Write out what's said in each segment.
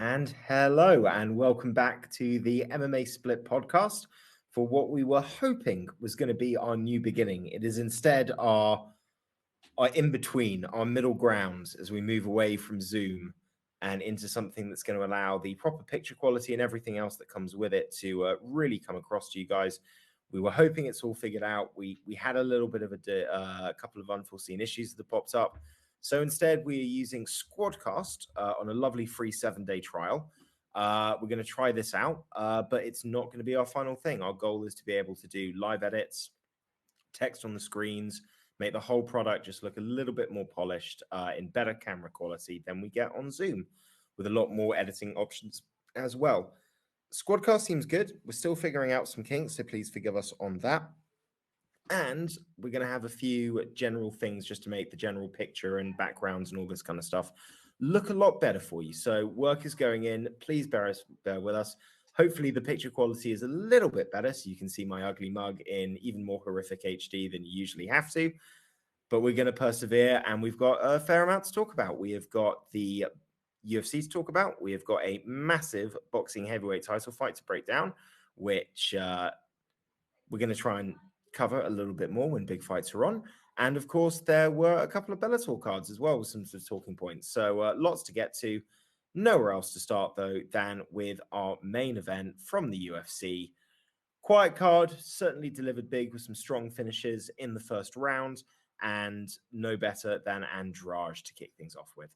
And hello, and welcome back to the MMA Split podcast for what we were hoping was going to be our new beginning. It is instead our in-between, our middle ground as we move away from Zoom and into something that's going to allow the proper picture quality and everything else that comes with it to really come across to you guys. We were hoping it's all figured out. We had a little bit of a couple of unforeseen issues that popped up. So instead, we are using Squadcast on a lovely free 7-day trial. We're going to try this out, but it's not going to be our final thing. Our goal is to be able to do live edits, text on the screens, make the whole product just look a little bit more polished in better camera quality than we get on Zoom, with a lot more editing options as well. Squadcast seems good. We're still figuring out some kinks, so please forgive us on that. And we're going to have a few general things just to make the general picture and backgrounds and all this kind of stuff look a lot better for you. So work is going in. Please bear with us. Hopefully the picture quality is a little bit better so you can see my ugly mug in even more horrific HD than you usually have to. But we're going to persevere, and we've got a fair amount to talk about. We have got the UFC to talk about. We have got a massive boxing heavyweight title fight to break down, which we're going to try and cover a little bit more when big fights are on. And of course, there were a couple of Bellator cards as well with some sort of talking points. So lots to get to. Nowhere else to start, though, than with our main event from the UFC. Quiet card, certainly delivered big with some strong finishes in the first round, and no better than Andrade to kick things off with.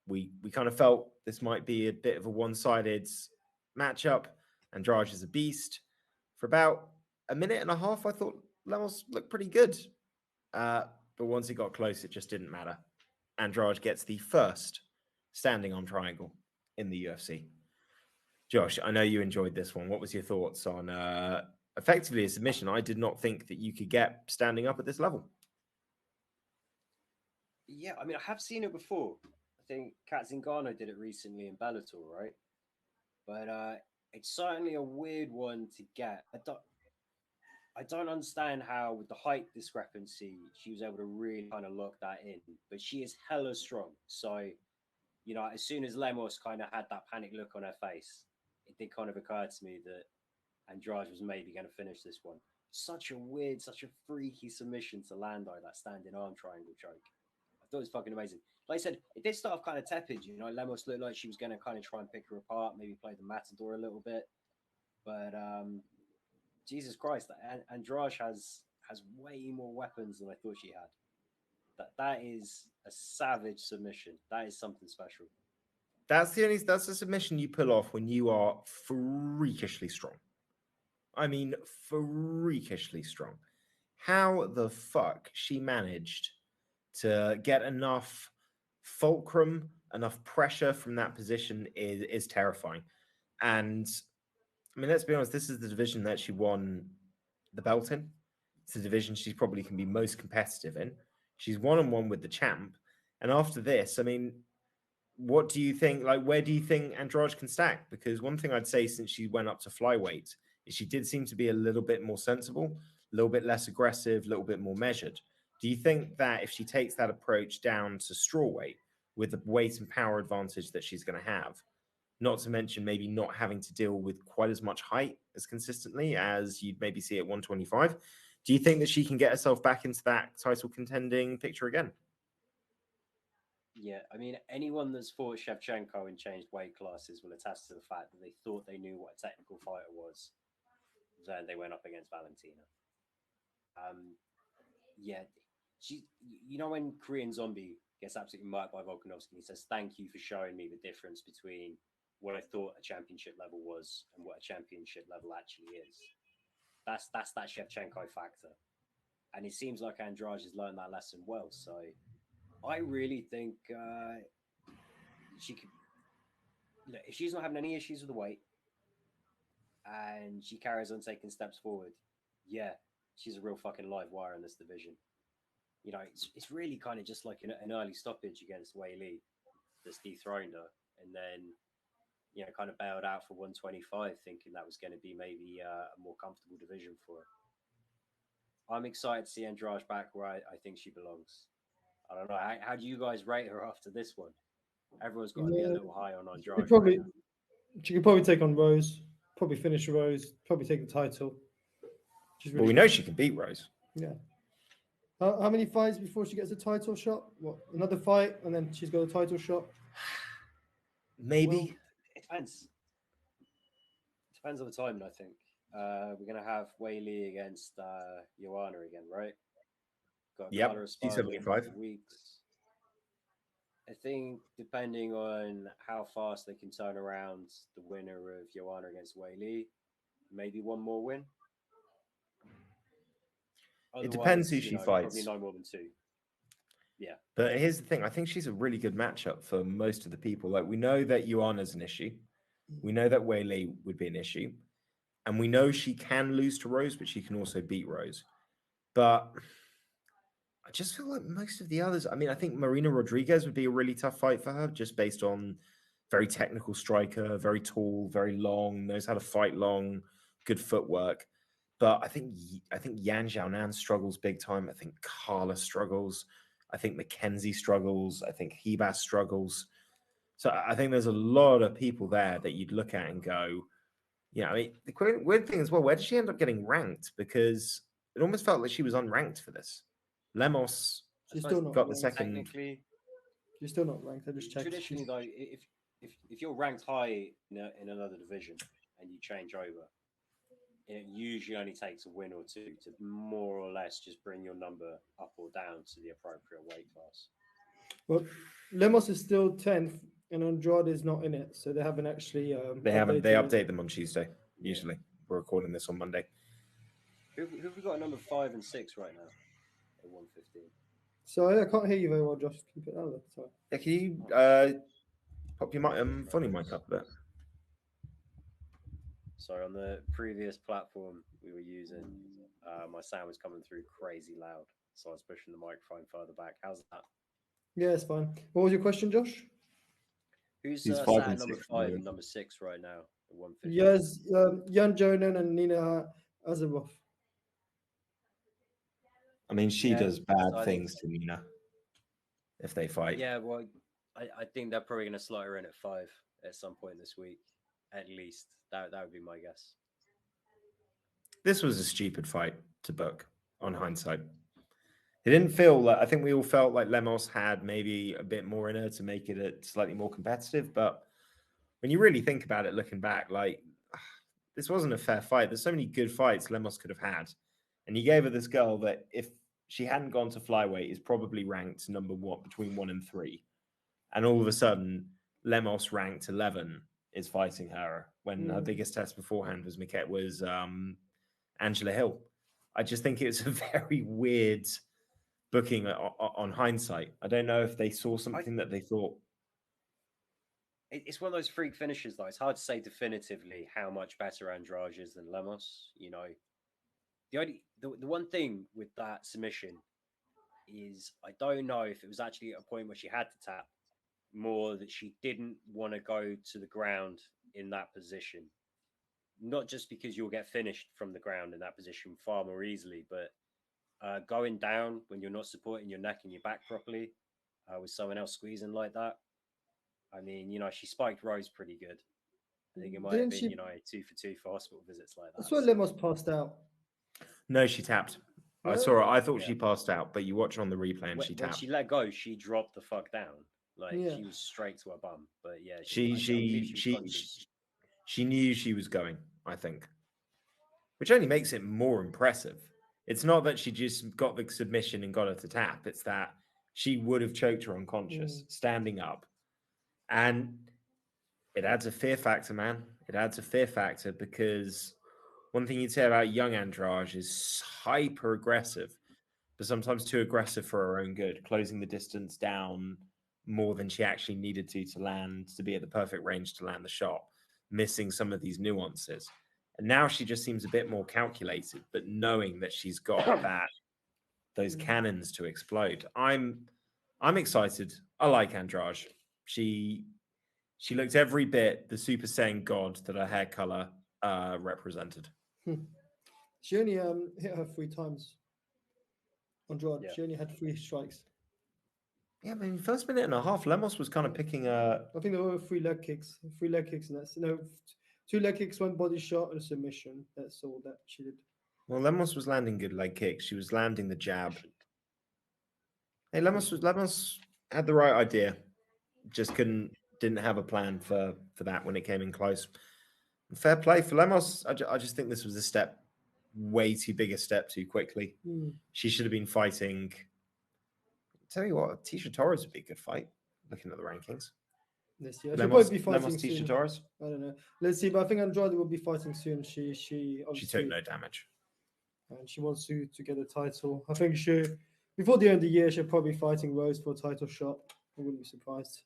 We kind of felt this might be a bit of a one-sided matchup. Andrade is a beast. For about a minute and a half, I thought Lemos looked pretty good. But once it got close, it just didn't matter. Andrade gets the first standing arm triangle in the UFC. Josh, I know you enjoyed this one. What was your thoughts on effectively a submission? I did not think that you could get standing up at this level. Yeah, I mean, I have seen it before. I think Kat Zingano did it recently in Bellator, right? But it's certainly a weird one to get. I don't understand how, with the height discrepancy, she was able to really kind of lock that in. But she is hella strong. So, as soon as Lemos kind of had that panic look on her face, it did kind of occur to me that Andrade was maybe going to finish this one. Such a weird, such a freaky submission to land on that standing arm triangle choke. I thought it was fucking amazing. Like I said, it did start off kind of tepid. Lemos looked like she was going to kind of try and pick her apart, maybe play the matador a little bit. But Jesus Christ, Andrade has way more weapons than I thought she had. That is a savage submission. That is something special. That's a submission you pull off when you are freakishly strong. I mean, freakishly strong. How the fuck she managed to get enough fulcrum, enough pressure from that position is terrifying. And I mean, let's be honest, this is the division that she won the belt in. It's the division she probably can be most competitive in. She's 1-on-1 with the champ. And after this, I mean, what do you think? Like, where do you think Andrade can stack? Because one thing I'd say since she went up to flyweight is she did seem to be a little bit more sensible, a little bit less aggressive, a little bit more measured. Do you think that if she takes that approach down to strawweight with the weight and power advantage that she's going to have, not to mention maybe not having to deal with quite as much height as consistently as you'd maybe see at 125, do you think that she can get herself back into that title contending picture again? Yeah, I mean, anyone that's fought Shevchenko and changed weight classes will attest to the fact that they thought they knew what a technical fighter was. Then they went up against Valentina. Yeah, when Korean Zombie gets absolutely marked by Volkanovski, he says, "Thank you for showing me the difference between what I thought a championship level was and what a championship level actually is." That's that Shevchenko factor, and it seems like Andrade has learned that lesson well. So I really think she could. Look, if she's not having any issues with the weight and she carries on taking steps forward, yeah, she's a real fucking live wire in this division. It's really kind of just like an early stoppage against Wei Li that's dethroned her, and then kind of bailed out for 125, thinking that was going to be maybe a more comfortable division for her. I'm excited to see Andrade back where I think she belongs. I don't know. How do you guys rate her after this one? Everyone's got to be a little high on Andrade right now. She could probably take on Rose, probably finish Rose, probably take the title. She's But really we good. know she can beat Rose. Yeah. How many fights before she gets a title shot? What, another fight, and then she's got a title shot? Maybe. Well, it depends. Depends on the timing, I think. We're gonna have Whaley against Joanna again, right? Got Yep, Carla sparring in a 275. couple of weeks. I think depending on how fast they can turn around the winner of Joanna against Whaley, maybe one more win. It depends Otherwise, who she probably fights. no more than two. Yeah. But here's the thing: I think she's a really good matchup for most of the people. Like, we know that Joanna's an issue, we know that Whaley would be an issue, and we know she can lose to Rose, but she can also beat Rose. But I just feel like most of the others. I mean, I think Marina Rodriguez would be a really tough fight for her, just based on very technical striker, very tall, very long, knows how to fight long, good footwork. But I think Yan Xiaonan struggles big time. I think Carla struggles. I think Mackenzie struggles. I think Hebas struggles. So I think there's a lot of people there that you'd look at and go, I mean, the weird thing as well, where did she end up getting ranked? Because it almost felt like she was unranked for this. Lemos She's still not got the ranked. second. Technically, She's still not ranked. I just checked. traditionally though, if you're ranked high in another division and you change over, it usually only takes a win or two to more or less just bring your number up or down to the appropriate weight class. Well, Lemos is still 10th, and Andrade is not in it, so they haven't actually. They haven't. They updated it. update them on Tuesday. Usually, we're recording this on Monday. Who have we got at number 5 and 6 right now at 115? So I can't hear you very well, Josh. Keep it louder. Sorry. Yeah, can you pop your volume mic up a bit? So on the previous platform we were using, my sound was coming through crazy loud, so I was pushing the microphone further back. How's that? Yeah, it's fine. What was your question, Josh? Who's He's sat 5 at and number 6 at the 5 and moment. number 6 right now at 150? Yes, Jan Jonan and Nina Azarov. I mean, she Yeah, does bad so I things think- to Nina if they fight. Yeah, well, I think they're probably going to slot her in at 5 at some point this week, at least. That would be my guess. This was a stupid fight to book on hindsight. It didn't feel like, I think we all felt like Lemos had maybe a bit more in her to make it slightly more competitive. But when you really think about it, looking back, like, this wasn't a fair fight. There's so many good fights Lemos could have had. And you gave her this girl that, if she hadn't gone to flyweight, is probably ranked number 1, between 1 and 3. And all of a sudden, Lemos ranked 11 is fighting her when her biggest test beforehand was Angela Hill. I just think it was a very weird booking on hindsight. I don't know if they saw something that they thought. It's one of those freak finishes, though. It's hard to say definitively how much better Andrade is than Lemos. The one thing with that submission is I don't know if it was actually at a point where she had to tap, more that she didn't want to go to the ground in that position. Not just because you'll get finished from the ground in that position far more easily, but going down when you're not supporting your neck and your back properly with someone else squeezing like that. I mean, she spiked Rose pretty good. I think it might have been, 2 for 2 for hospital visits like that. That's why Lemos passed out. No, she tapped. I No? saw her. I thought she passed out, but you watch on the replay and she When tapped. she let go, she dropped the fuck down. Like, Yeah. she was straight to her bum. But yeah, She knew she was going, I think, which only makes it more impressive. It's not that she just got the submission and got her to tap. It's that she would have choked her unconscious, standing up. And it adds a fear factor, man. It adds a fear factor, because one thing you'd say about young Andrade is hyper aggressive, but sometimes too aggressive for her own good, closing the distance down more than she actually needed to land, to be at the perfect range to land the shot, missing some of these nuances. And now she just seems a bit more calculated, but knowing that she's got those cannons to explode. I'm excited. I like Andrade. She looked every bit the Super Saiyan god that her hair color represented. She only hit her 3 times. Andrade. Yeah. She only had 3 strikes. Yeah, I mean, first minute and a half, Lemos was kind of picking I think there were 3 leg kicks. 3 leg kicks, and that's 2 leg kicks, 1 body shot, and a submission. That's all that she did. Well, Lemos was landing good leg kicks. She was landing the jab. Efficient. Hey, Lemos had the right idea. Just didn't have a plan for that when it came in close. And fair play for Lemos. I just think this was a step, way too big a step too quickly. She should have been fighting. Tell you what, Tisha Torres would be a good fight. Looking at the rankings. This year, she'll probably be fighting Lemos, soon. Tisha Torres. I don't know. Let's see, but I think Andrade will be fighting soon. She took no damage, and she wants to get the title. I think before the end of the year, she'll probably be fighting Rose for a title shot. I wouldn't be surprised.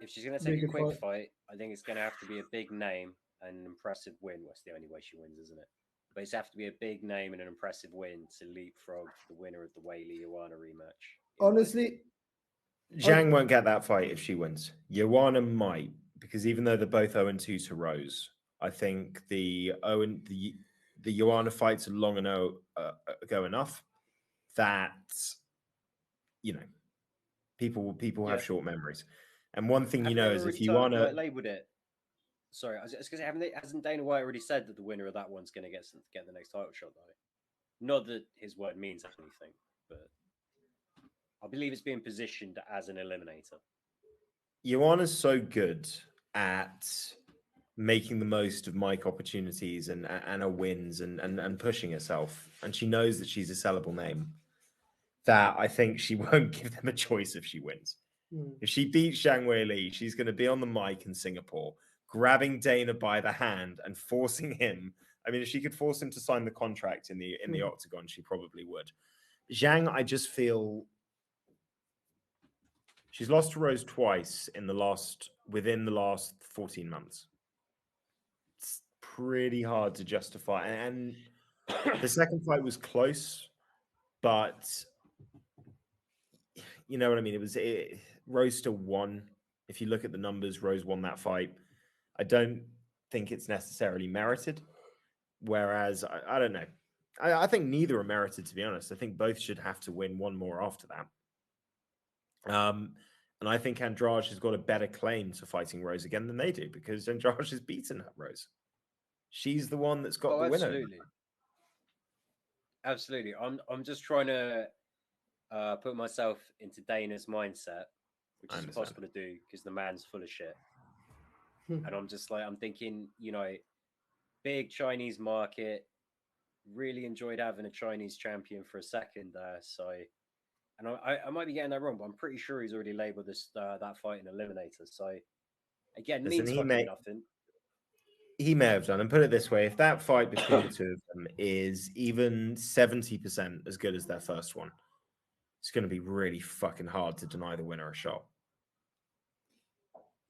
If she's going to take a quick fight, I think it's going to have to be a big name and an impressive win. That's the only way she wins, isn't it? But it's have to be a big name and an impressive win to leapfrog the winner of the Weili-Joanna rematch. Honestly, Zhang won't get that fight if she wins. Joanna might, because even though they're both 0-2 to Rose, I think the Joanna fights are long ago enough that people have short memories. And one thing is if you want to labeled it. Sorry, I was going to say, hasn't Dana White already said that the winner of that one's going to get the next title shot, though? Not that his word means anything, but I believe it's being positioned as an eliminator. Joanna's so good at making the most of mic opportunities and her wins and pushing herself. And she knows that she's a sellable name, that I think she won't give them a choice if she wins. If she beats Zhang Weili, she's going to be on the mic in Singapore, grabbing Dana by the hand and forcing him. I mean, if she could force him to sign the contract in the octagon, she probably would. Zhang, I just feel she's lost to Rose twice within the last 14 months. It's pretty hard to justify. And the second fight was close, but you know what I mean? Rose still won. If you look at the numbers, Rose won that fight. I don't think it's necessarily merited. Whereas, I don't know. I think neither are merited, to be honest. I think both should have to win one more after that. And I think Andrade has got a better claim to fighting Rose again than they do, because Andrade has beaten Rose. She's the one that's got the winner. Absolutely. I'm just trying to put myself into Dana's mindset, which is impossible to do because the man's full of shit. And I'm thinking, big Chinese market, really enjoyed having a Chinese champion for a second there. So, and I might be getting that wrong, but I'm pretty sure he's already labeled this that fight an eliminator. So, again, means nothing. He may have done. And put it this way, if that fight between the two of them is even 70% as good as their first one, it's going to be really fucking hard to deny the winner a shot.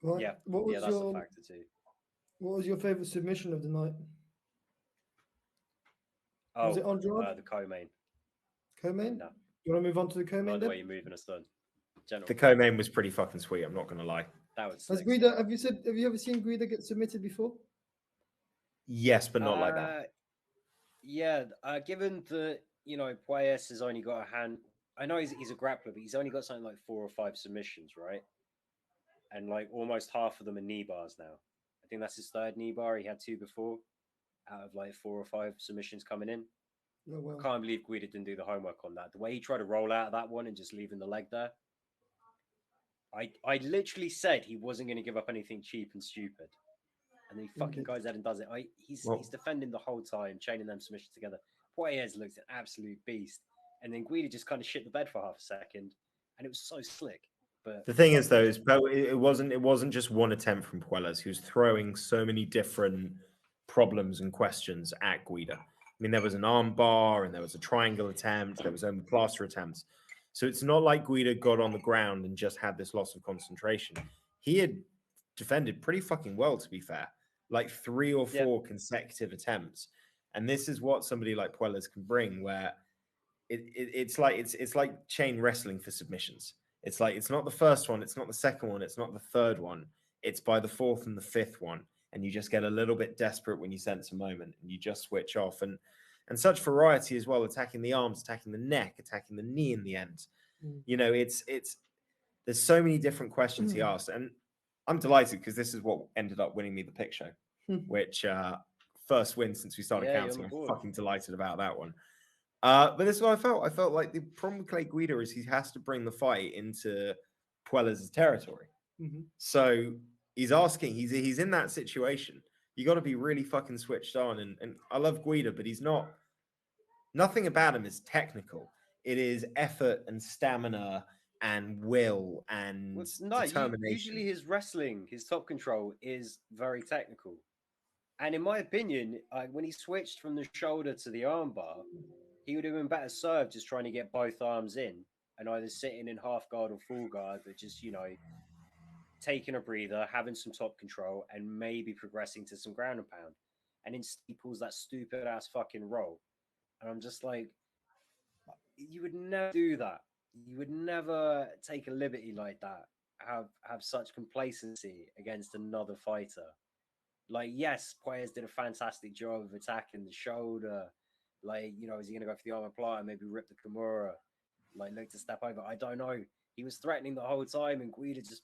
Right. Yeah, that's a factor too. What was your favorite submission of the night? Oh, was it Andrade? The co-main. Co-main? No. You want to move on to the co-main? By the way you're moving us on. The co-main was pretty fucking sweet. I'm not going to lie. That was. Have you ever seen Guida get submitted before? Yes, but not like that. Yeah, given that Puelles has only got a hand. I know he's a grappler, but he's only got something like 4 or 5 submissions, right? And like almost half of them are knee bars now. I think that's his 3rd knee bar. He had 2 before, out of like 4 or 5 submissions coming in. Oh, well. I can't believe Guida didn't do the homework on that. The way he tried to roll out of that one and just leaving the leg there. I literally said he wasn't going to give up anything cheap and stupid. And then he fucking goes out and does it. He's defending the whole time, chaining them submissions together. Puelles looks an absolute beast. And then Guida just kind of shit the bed for half a second. And it was so slick. But the thing is, though, it wasn't just one attempt from Puelles. He was throwing so many different problems and questions at Guida. I mean, there was an arm bar and there was a triangle attempt. There was omoplaster attempts. So it's not like Guida got on the ground and just had this loss of concentration. He had defended pretty fucking well, to be fair. Like 3 or 4 consecutive attempts. And this is what somebody like Puelles can bring, where it's like chain wrestling for submissions. It's like, it's not the first one, it's not the second one, it's not the third one. It's by the 4th and the 5th one. And you just get a little bit desperate when you sense a moment and you just switch off. And such variety as well, attacking the arms, attacking the neck, attacking the knee in the end. It's There's so many different questions he asked, and I'm delighted because this is what ended up winning me the pick show, which first win since we started counting. I'm fucking delighted about that one. But this is what I felt. I felt like the problem with Clay Guida is he has to bring the fight into Puellas' territory. So he's asking, he's in that situation. You got to be really fucking switched on. And I love Guida, but he's not, nothing about him is technical. It is effort and stamina and will and determination. Usually his wrestling, his top control is very technical. And in my opinion, when he switched from the shoulder to the armbar, he would have been better served just trying to get both arms in and either sitting in half guard or full guard, but just, taking a breather, having some top control, and maybe progressing to some ground and pound. And instead he pulls that stupid ass fucking roll. And I'm just like, you would never do that. You would never take a liberty like that, have such complacency against another fighter. Like, yes, Puellas did a fantastic job of attacking the shoulder. Like, is he going to go for the armor plater, maybe rip the Kimura, like look to step over? I don't know. He was threatening the whole time, and Guida just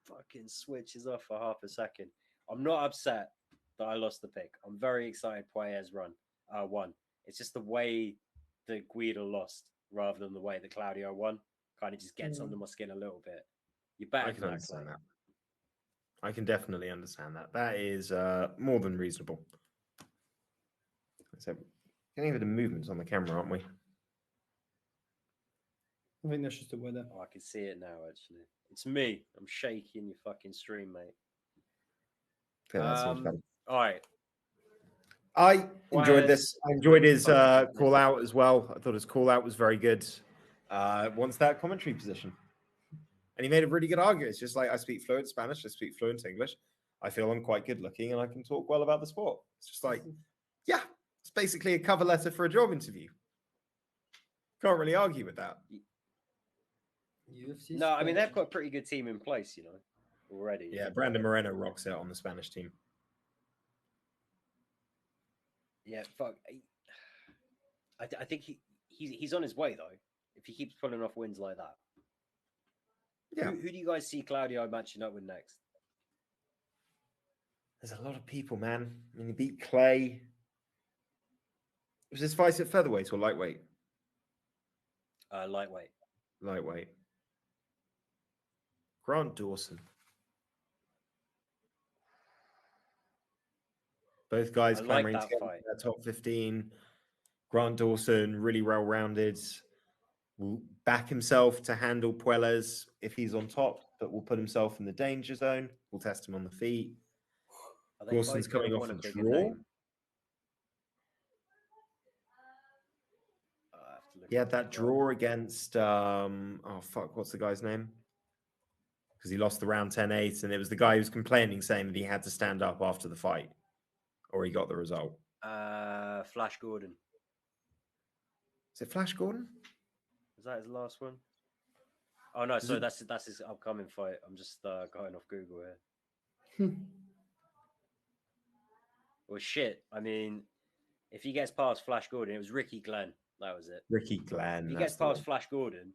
fucking switches off for half a second. I'm not upset that I lost the pick. I'm very excited Puellas won. It's just the way that Guida lost rather than the way that Claudio won kind of just gets under my skin a little bit. You're better. I can understand that. I can definitely understand that. That is more than reasonable. So, getting a bit of movements on the camera, aren't we? I think that's just the weather. Oh, I can see it now, actually. It's me. I'm shaking your fucking stream, mate. Yeah, that seems better. All right. I enjoyed this. I enjoyed his call out as well. I thought his call out was very good. Wants that commentary position. And he made a really good argument. It's just like, I speak fluent Spanish, I speak fluent English. I feel I'm quite good looking and I can talk well about the sport. It's just like, yeah, it's basically a cover letter for a job interview. Can't really argue with that. No, I mean, they've got a pretty good team in place, already. Yeah, Brandon Moreno rocks it on the Spanish team. Yeah, fuck. I think he's on his way, though, if he keeps pulling off wins like that. Yeah. Who do you guys see Claudio matching up with next? There's a lot of people, man. I mean, he beat Clay. Was this fight at featherweight or lightweight? Lightweight. Lightweight. Grant Dawson. Both guys clamoring to get that top 15. Grant Dawson, really well-rounded. Will back himself to handle Puellas if he's on top, but will put himself in the danger zone. We'll test him on the feet. Dawson's coming off a draw. He had that draw against, what's the guy's name? Because he lost the round 10-8, and it was the guy who was complaining, saying that he had to stand up after the fight, or he got the result. Flash Gordon. Is it Flash Gordon? Is that his last one? Oh no, sorry, that's his upcoming fight. I'm just going off Google here. Well, shit. I mean, if he gets past Flash Gordon, it was Ricky Glenn. That was it. Ricky Glenn. If he gets past Flash Gordon,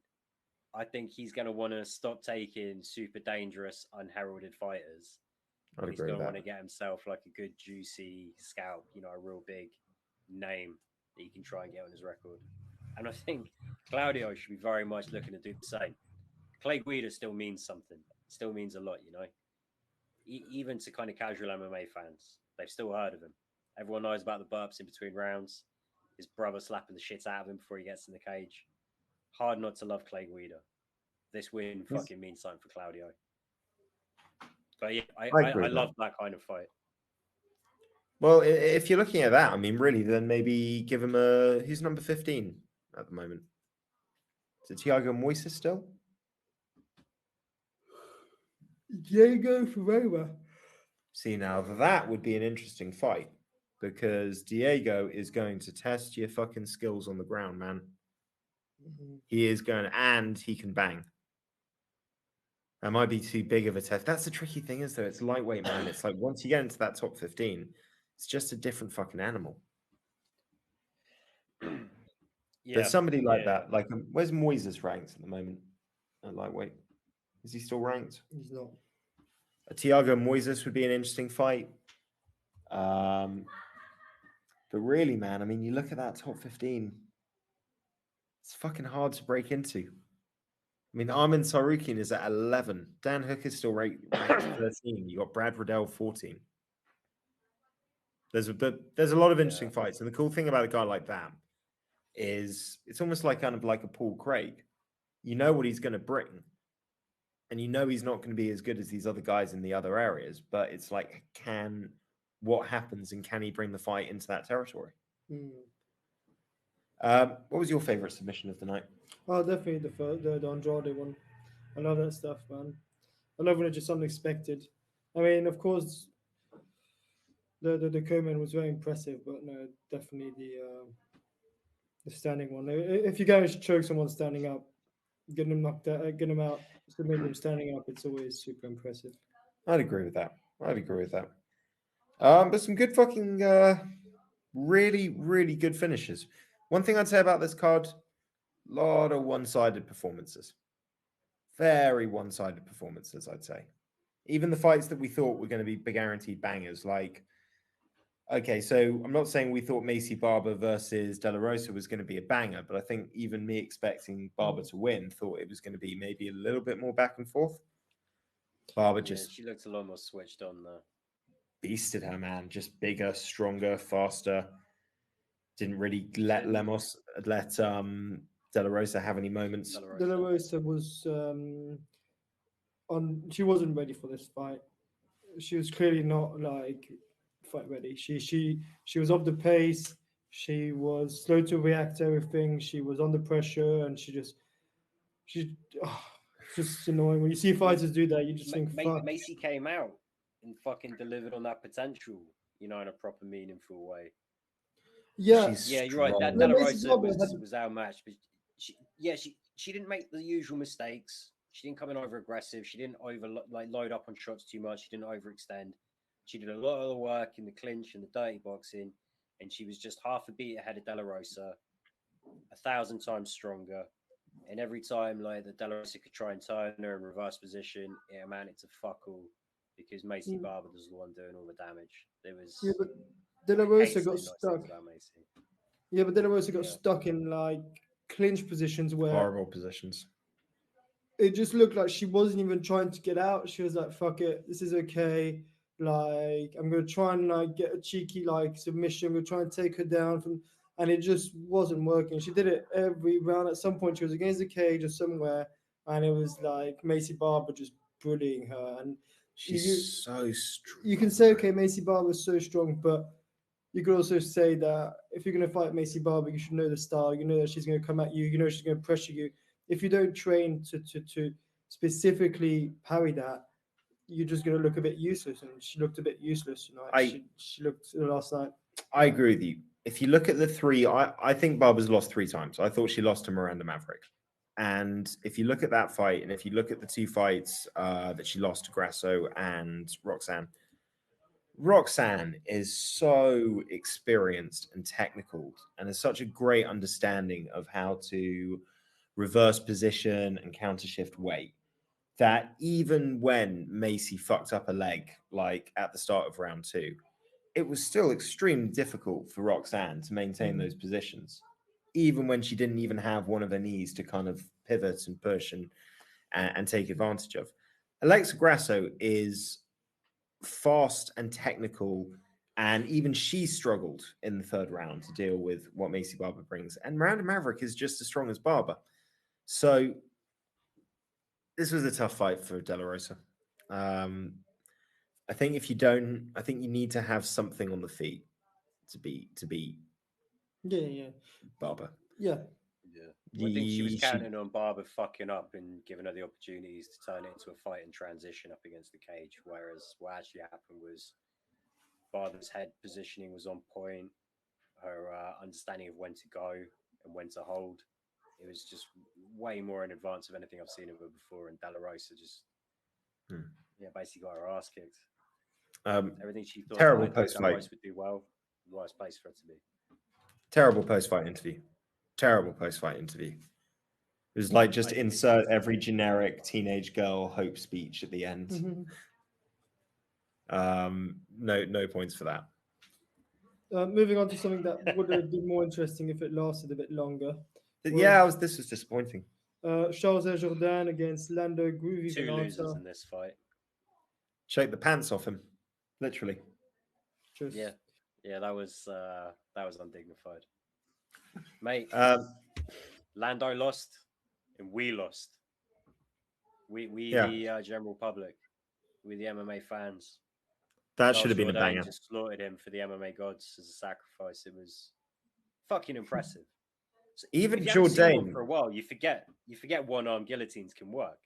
I think he's going to want to stop taking super dangerous, unheralded fighters. He's going to want to get himself like a good, juicy scalp, a real big name that he can try and get on his record. And I think Claudio should be very much looking to do the same. Clay Guida still means something. Still means a lot, Even to kind of casual MMA fans, they've still heard of him. Everyone knows about the burps in between rounds. His brother slapping the shit out of him before he gets in the cage. Hard not to love Clay Guida. This win fucking means something for Claudio. But yeah, I love that kind of fight. Well, if you're looking at that, I mean, really, then maybe give him who's number 15 at the moment? Is it Thiago Moises still? Diego Ferreira. See, now that would be an interesting fight because Diego is going to test your fucking skills on the ground, man. He is going, and he can bang. That might be too big of a test. That's the tricky thing, is though. It's lightweight, man. It's like once you get into that top 15, it's just a different fucking animal. There's somebody like that. Like, where's Moises ranked at the moment at lightweight? Is he still ranked? He's not. A Thiago Moises would be an interesting fight. But really, man, I mean, you look at that top 15, it's fucking hard to break into. I mean, Armin Sarukian is at 11. Dan Hook is still ranked 13. You got Brad Riddell 14. There's a lot of interesting fights. And the cool thing about a guy like that is it's almost like kind of like a Paul Craig. You know what he's going to bring. And you know he's not going to be as good as these other guys in the other areas. But it's like, what happens and can he bring the fight into that territory? What was your favorite submission of the night? Oh, definitely the Andrade one. I love that stuff, man. I love when it's just unexpected. I mean, of course, the co-main was very impressive, but no, definitely the standing one. If you guys choke someone standing up, get them knocked out, get them out, submit them standing up, it's always super impressive. I'd agree with that. But some good fucking, really, really good finishes. One thing I'd say about this card, a lot of one-sided performances. Very one-sided performances, I'd say. Even the fights that we thought were going to be guaranteed bangers, like, okay, so I'm not saying we thought Macy Barber versus De La Rosa was going to be a banger, but I think even me expecting Barber to win thought it was going to be maybe a little bit more back and forth. Barber she looked a lot more switched on though. Beasted her, man. Just bigger, stronger, faster. Didn't really let Lemos, let De La Rosa have any moments. De La Rosa was she wasn't ready for this fight. She was clearly not like fight ready. She was off the pace. She was slow to react to everything. She was under pressure, and she's just annoying. When you see fighters do that, you just think, fuck. Macy came out and fucking delivered on that potential, in a proper, meaningful way. Yeah, you're right. That De La Rosa was outmatched, but she didn't make the usual mistakes. She didn't come in over aggressive. She didn't load up on shots too much. She didn't overextend. She did a lot of the work in the clinch and the dirty boxing, and she was just half a beat ahead of De La Rosa, 1,000 times stronger. And every time the De La Rosa could try and turn her in reverse position, it amounted to fuck all because Macy Barber was the one doing all the damage. There was but De La Rosa got stuck. Yeah, but De La Rosa got stuck in clinch positions where horrible positions. It just looked like she wasn't even trying to get out. She was like, "Fuck it, this is okay." I'm gonna try and get a cheeky submission. I'm gonna try and take her down and it just wasn't working. She did it every round. At some point, she was against the cage or somewhere, and it was like Macy Barber just bullying her. And she's so strong. You can say, okay, Macy Barber is so strong, but you could also say that if you're gonna fight Macy Barber, you should know the style. You know that she's gonna come at you. You know she's gonna pressure you. If you don't train to specifically parry that, you're just going to look a bit useless. And she looked a bit useless tonight. She looked last night. I agree with you. If you look at the three, I think Barber's lost 3 times. I thought she lost to Miranda Maverick. And if you look at that fight, and if you look at the 2 fights that she lost to Grasso and Roxanne is so experienced and technical and has such a great understanding of how to reverse position and counter shift weight that even when Macy fucked up a leg at the start of round 2, it was still extremely difficult for Roxanne to maintain those positions, even when she didn't even have one of her knees to kind of pivot and push and take advantage of. Alexa Grasso is fast and technical, and even she struggled in the 3rd round to deal with what Macy Barber brings. And Miranda Maverick is just as strong as Barber. So this was a tough fight for De La Rosa. I think I think you need to have something on the feet to beat Barber. Yeah. I think she was counting on Barber fucking up and giving her the opportunities to turn it into a fight and transition up against the cage. Whereas what actually happened was Barber's head positioning was on point. Her understanding of when to go and when to hold. It was just way more in advance of anything I've seen of her before. And De La Rosa just, basically got her ass kicked. Everything she thought terrible post-fight would do well, the worst place for her to be. Terrible post-fight interview. It was like just I think insert it's- every generic teenage girl hope speech at the end. No points for that. Moving on to something that would have been more interesting if it lasted a bit longer. Yeah, this was disappointing. Charles Jourdain against Lando Groovy two losers Venata. in this fight. Shake the pants off him, literally. Just Yeah, that was undignified, mate. Lando lost, and we lost. We the general public, we the MMA fans. That Charles should have been a Jourdain banger. just slaughtered him for the MMA gods as a sacrifice. It was fucking impressive. So Even if you haven't seen one Jourdain, for a while, you forget one-arm guillotines can work.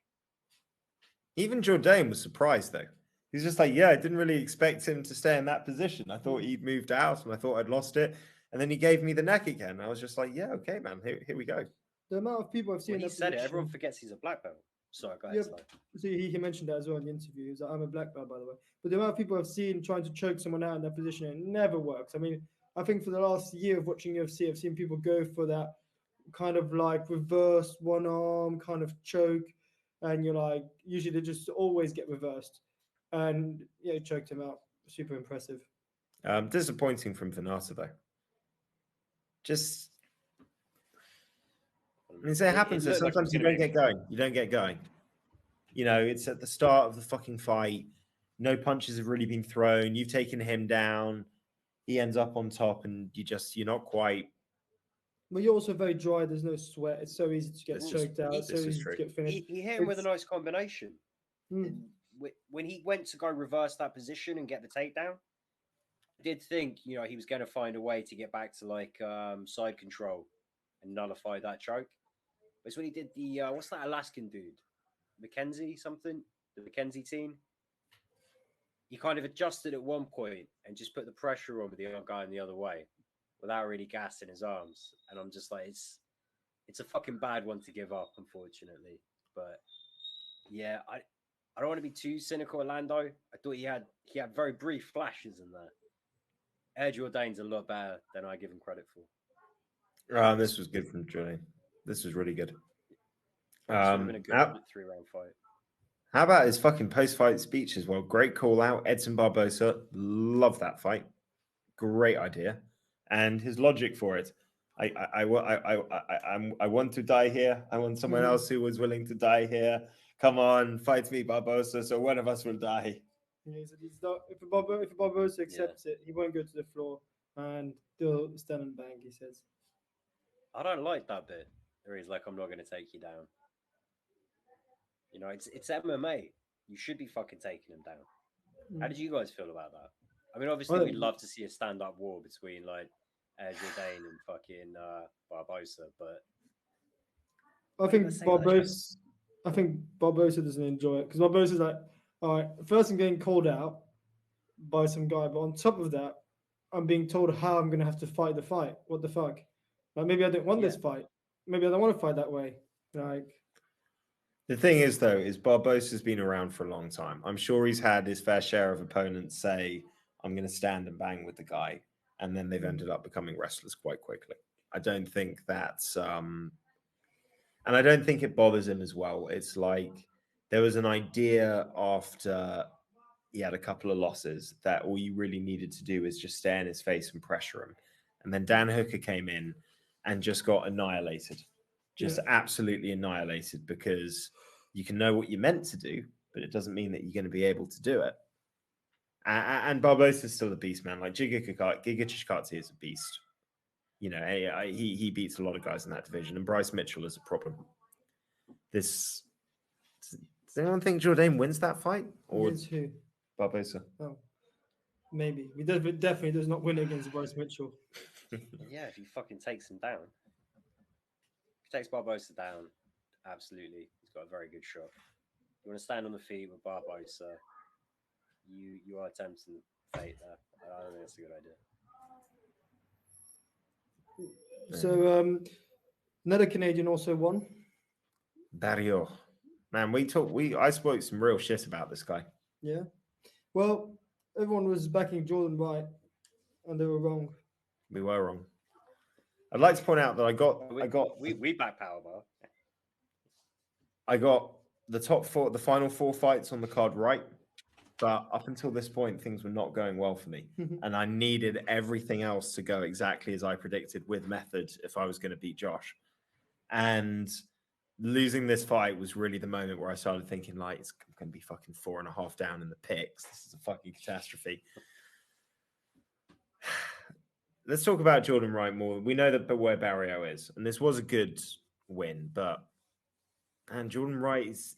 even Jourdain was surprised though. He's just like, yeah, I didn't really expect him to stay in that position. I thought he'd moved out, and I thought I'd lost it. And then he gave me the neck again. I was just like, yeah, okay, man, here we go. the amount of people I've seen When he in that said it, position, everyone forgets he's a black belt. Sorry, guys. Yep. So he mentioned that as well in the interview. He was like, I'm a black belt, by the way. But the amount of people I've seen trying to choke someone out in that position, it never works. I mean, I think for the last year of watching UFC, I've seen people go for that kind of like reverse one arm kind of choke. And you're like, usually they just always get reversed. And yeah, he choked him out. Super impressive. Disappointing from Venata though. Just, I mean, it happens. So sometimes you don't get going. You don't get going. You know, it's at the start of the fucking fight. No punches have really been thrown. You've taken him down. He ends up on top, and you're not quite. But you're also very dry. There's no sweat. It's so easy to get choked out. It's so easy to get finished. He hit him with a nice combination. When he went to go reverse that position and get the takedown, I did think, he was going to find a way to get back to like side control and nullify that choke. But it's when he did the what's that Alaskan dude, McKenzie something, the McKenzie team. He kind of adjusted at one point and just put the pressure on with the other guy in the other way without really gassing his arms. And I'm just like, it's a fucking bad one to give up, unfortunately. But yeah, I don't want to be too cynical of Lando. I thought he had very brief flashes in there. Air Jourdain's a lot better than I give him credit for. This was good from Jourdain. This was really good. Should have been a good 3-round fight. How about his fucking post-fight speech as well? Great call out. Edson Barbosa. Love that fight. Great idea. And his logic for it. I want to die here. I want someone else who was willing to die here. Come on, fight me, Barbosa, so one of us will die. Yeah, he said if Barbosa accepts it, he won't go to the floor and they'll stand and bang, he says. I don't like that bit where he's like, I'm not going to take you down. It's MMA. You should be fucking taking him down. How did you guys feel about that? I mean, obviously, we'd love to see a stand-up war between like Jourdain and fucking Barbosa, but I think Barbosa doesn't enjoy it because Barbosa's like, all right, first I'm getting called out by some guy, but on top of that, I'm being told how I'm going to have to fight the fight. What the fuck? Like maybe I don't want this fight. Maybe I don't want to fight that way. Like. The thing is, though, is Barbosa's been around for a long time. I'm sure he's had his fair share of opponents say, I'm going to stand and bang with the guy. And then they've ended up becoming wrestlers quite quickly. I don't think that's... and I don't think it bothers him as well. It's like there was an idea after he had a couple of losses that all you really needed to do is just stare in his face and pressure him. And then Dan Hooker came in and just got annihilated. Just absolutely annihilated because you can know what you're meant to do, but it doesn't mean that you're going to be able to do it. And Barbosa's still a beast, man. Like Giga Chikadze is a beast. He beats a lot of guys in that division, and Bryce Mitchell is a problem. Does anyone think Jourdain wins that fight? Or Against who? Barbosa. Oh, maybe. He definitely does not win against Bryce Mitchell. Yeah, if he fucking takes him down. If he takes Barbosa down, absolutely. He's got a very good shot. You want to stand on the feet with Barbosa, you are attempting fate there. I don't think that's a good idea. So another Canadian also won. Barrio. Man, I spoke some real shit about this guy. Yeah. Well, everyone was backing Jordan Whyte, and they were wrong. We were wrong. I'd like to point out that we back Powerball. I got the final 4 fights on the card right, but up until this point, things were not going well for me, and I needed everything else to go exactly as I predicted with method if I was going to beat Josh. And losing this fight was really the moment where I started thinking, like, it's going to be fucking 4.5 down in the picks. This is a fucking catastrophe. Let's talk about Jordan Wright more. We know that where Barrio is, and this was a good win, but and Jordan Wright is,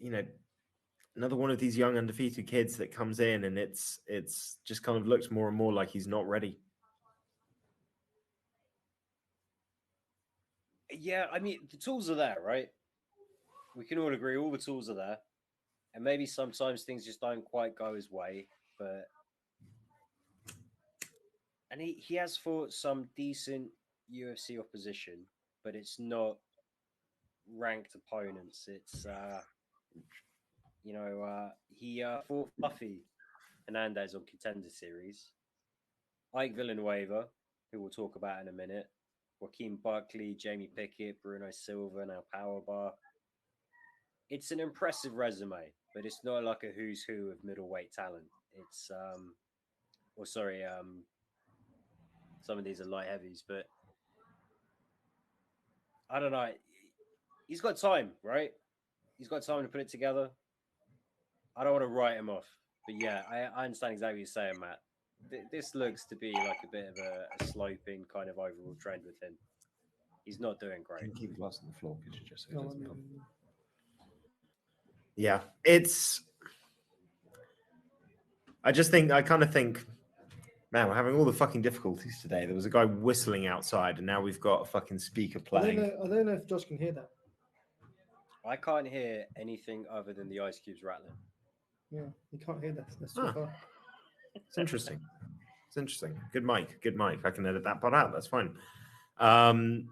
another one of these young undefeated kids that comes in, and it's just kind of looks more and more like he's not ready. Yeah, I mean, the tools are there, right? We can all agree all the tools are there. And maybe sometimes things just don't quite go his way, but and he has fought some decent UFC opposition, but it's not ranked opponents. It's he fought Fluffy Hernandez on Contender Series, Ike Villanueva, who we'll talk about in a minute, Joaquin Buckley, Jamie Pickett, Bruno Silva, now Powerbar. It's an impressive resume, but it's not like a who's who of middleweight talent. It's some of these are light heavies, but I don't know. He's got time, right? He's got time to put it together. I don't want to write him off, but yeah, I understand exactly what you're saying, Matt. This looks to be like a bit of a sloping kind of overall trend with him. He's not doing great. Can you keep the glass on the floor? Could you just say No, yeah, I kind of think, man, we're having all the fucking difficulties today. There was a guy whistling outside, and now we've got a fucking speaker playing. I don't know if Josh can hear that. I can't hear anything other than the ice cubes rattling. Yeah, you can't hear that. That's too far. It's interesting. It's interesting. Good mic. I can edit that part out. That's fine. I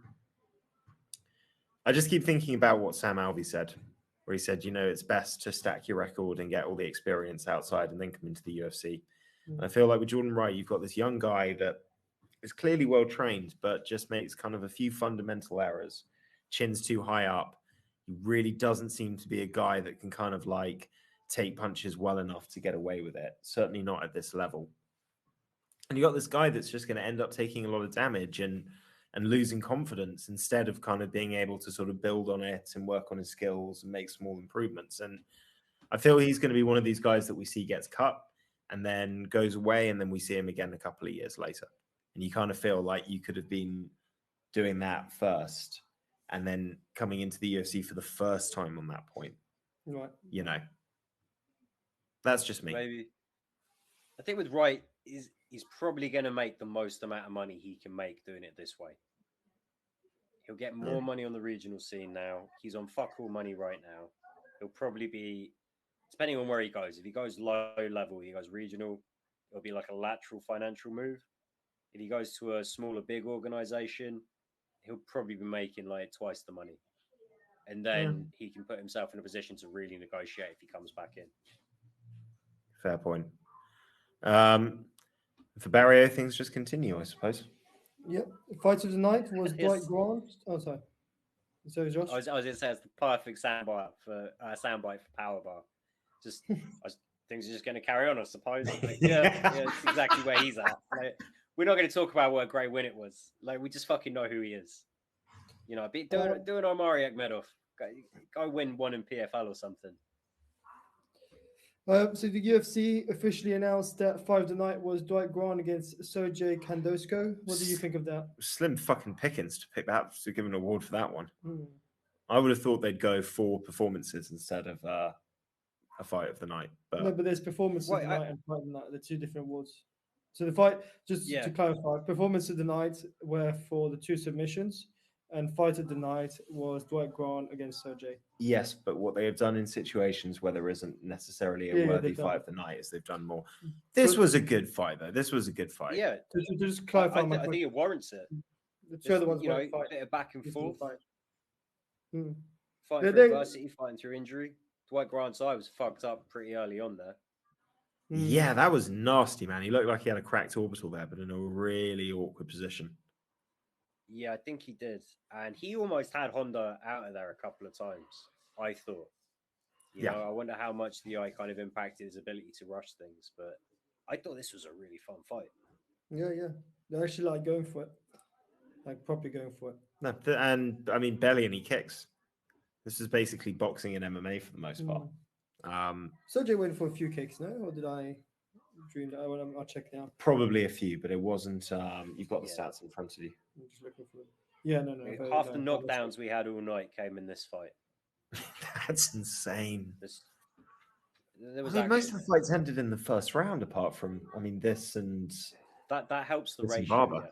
just keep thinking about what Sam Alvey said, where he said, it's best to stack your record and get all the experience outside and then come into the UFC. And I feel like with Jordan Wright, you've got this young guy that is clearly well trained, but just makes kind of a few fundamental errors. Chin's too high up. He really doesn't seem to be a guy that can kind of like take punches well enough to get away with it. Certainly not at this level. And you got this guy that's just going to end up taking a lot of damage and losing confidence instead of kind of being able to sort of build on it and work on his skills and make small improvements. And I feel he's going to be one of these guys that we see gets cut and then goes away, and then we see him again a couple of years later. And you kind of feel like you could have been doing that first and then coming into the UFC for the first time on that point. Right. That's just me. Maybe. I think with Wright, he's probably going to make the most amount of money he can make doing it this way. He'll get more money on the regional scene now. He's on fuck all money right now. He'll probably be, depending on where he goes, if he goes low level, he goes regional, it'll be like a lateral financial move. If he goes to a smaller, big organization, he'll probably be making like twice the money. And then he can put himself in a position to really negotiate if he comes back in. Fair point. For Barrio, things just continue, I suppose. Yep. Fight of the night was Dwight Grant. Oh, sorry. So, Josh? I was going to say it's the perfect soundbite for Powerbar. Things are just going to carry on, I suppose. Like, yeah, it's exactly where he's at. Like, we're not going to talk about what a great win it was. Like, we just fucking know who he is. Do an Omari Akhmedov. Go win one in PFL or something. So the UFC officially announced that fight of the night was Dwight Grant against Sergey Kandosko. What do you think of that? Slim fucking pickings to pick that, to give an award for that one. I would have thought they'd go for performances instead of a fight of the night. But no, but there's performance of the night and fight of the night. They're two different awards. So the fight, to clarify, performance of the night were for the 2 submissions, and fight of the night was Dwight Grant against Sergey. Yes, but what they have done in situations where there isn't necessarily a worthy fight of the night is they've done more. This was a good fight, though. This was a good fight. Yeah. To just clarify I think it warrants it. The two other ones, a bit of back and forth. Fighting for adversity, fighting through injury. Dwight Grant's eye was fucked up pretty early on there. Yeah, that was nasty, man. He looked like he had a cracked orbital there, but in a really awkward position. Yeah, I think he did. And he almost had Honda out of there a couple of times, I thought. You know, I wonder how much the eye kind of impacted his ability to rush things. But I thought this was a really fun fight. Yeah. They're actually like going for it, like properly going for it. No, and I mean, belly and he kicks. This is basically boxing and MMA for the most part. Sergey went for a few kicks, no? Or did I dream that? I'll check now. Probably a few, but it wasn't. You've got the stats in front of you. I'm just looking for them. Yeah, no. Half the knockdowns we had all night came in this fight. That's insane. Most of the fights ended in the first round, apart from, this and that helps the this and ratio. Barber.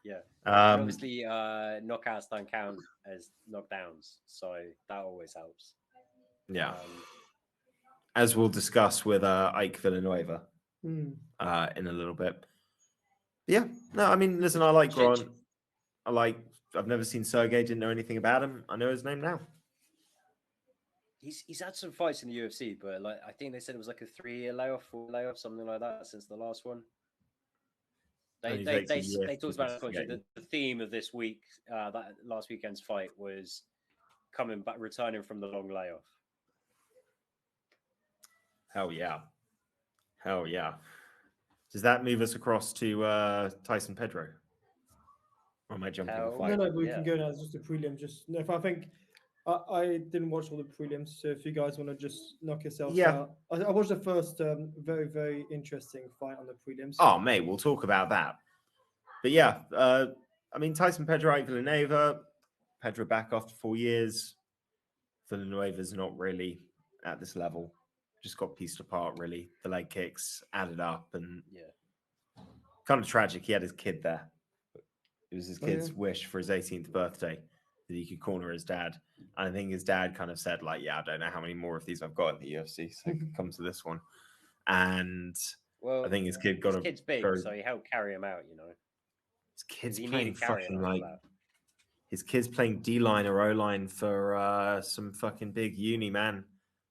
Yeah. And obviously, knockouts don't count as knockdowns, so that always helps. Yeah. As we'll discuss with Ike Villanueva in a little bit. Yeah. No, listen, I like Grant. I've never seen Sergey, didn't know anything about him. I know his name now. He's had some fights in the UFC, but I think they said it was like a 3-year layoff, 4 layoff, something like that, since the last one. They talked about it. The theme of this week, that last weekend's fight, was coming back, returning from the long layoff. Hell yeah. Does that move us across to Tyson Pedro? Or am I jumping the fight? No, but we can go now. It's just a prelim. If I think I didn't watch all the prelims, so if you guys want to just knock yourselves out, I watched the first very, very interesting fight on the prelims. Oh, mate, we'll talk about that. But yeah, Tyson Pedro, Ike Villanueva. Pedro back after 4 years. Villanueva's not really at this level. Just got pieced apart, really. The leg kicks added up, and kind of tragic. He had his kid there. It was his kid's wish for his 18th birthday that he could corner his dad. And I think his dad kind of said, I don't know how many more of these I've got in the UFC, so I can come to this one. And I think his kid got kid's big, so he helped carry him out, His kid's playing fucking his kid's playing D-line or O-line for some fucking big uni, man.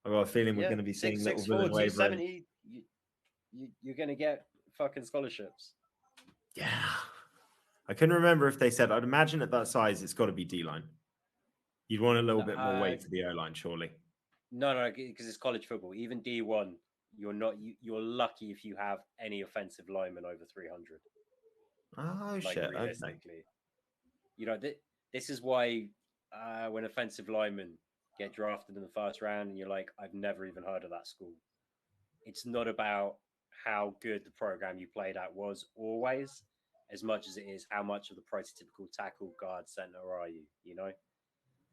I've got a feeling we're going to be seeing little Villanueva. 270, you're going to get fucking scholarships. Yeah. I couldn't remember if they said, I'd imagine at that size, it's got to be D-line. You'd want a little bit more weight for the O-line, surely. No, because it's college football. Even D1, you're lucky if you have any offensive lineman over 300. Oh, shit. Realistically. Okay. This is why when offensive linemen get drafted in the first round and you're like, I've never even heard of that school. It's not about how good the program you played at was always, as much as it is how much of the prototypical tackle, guard, center are you,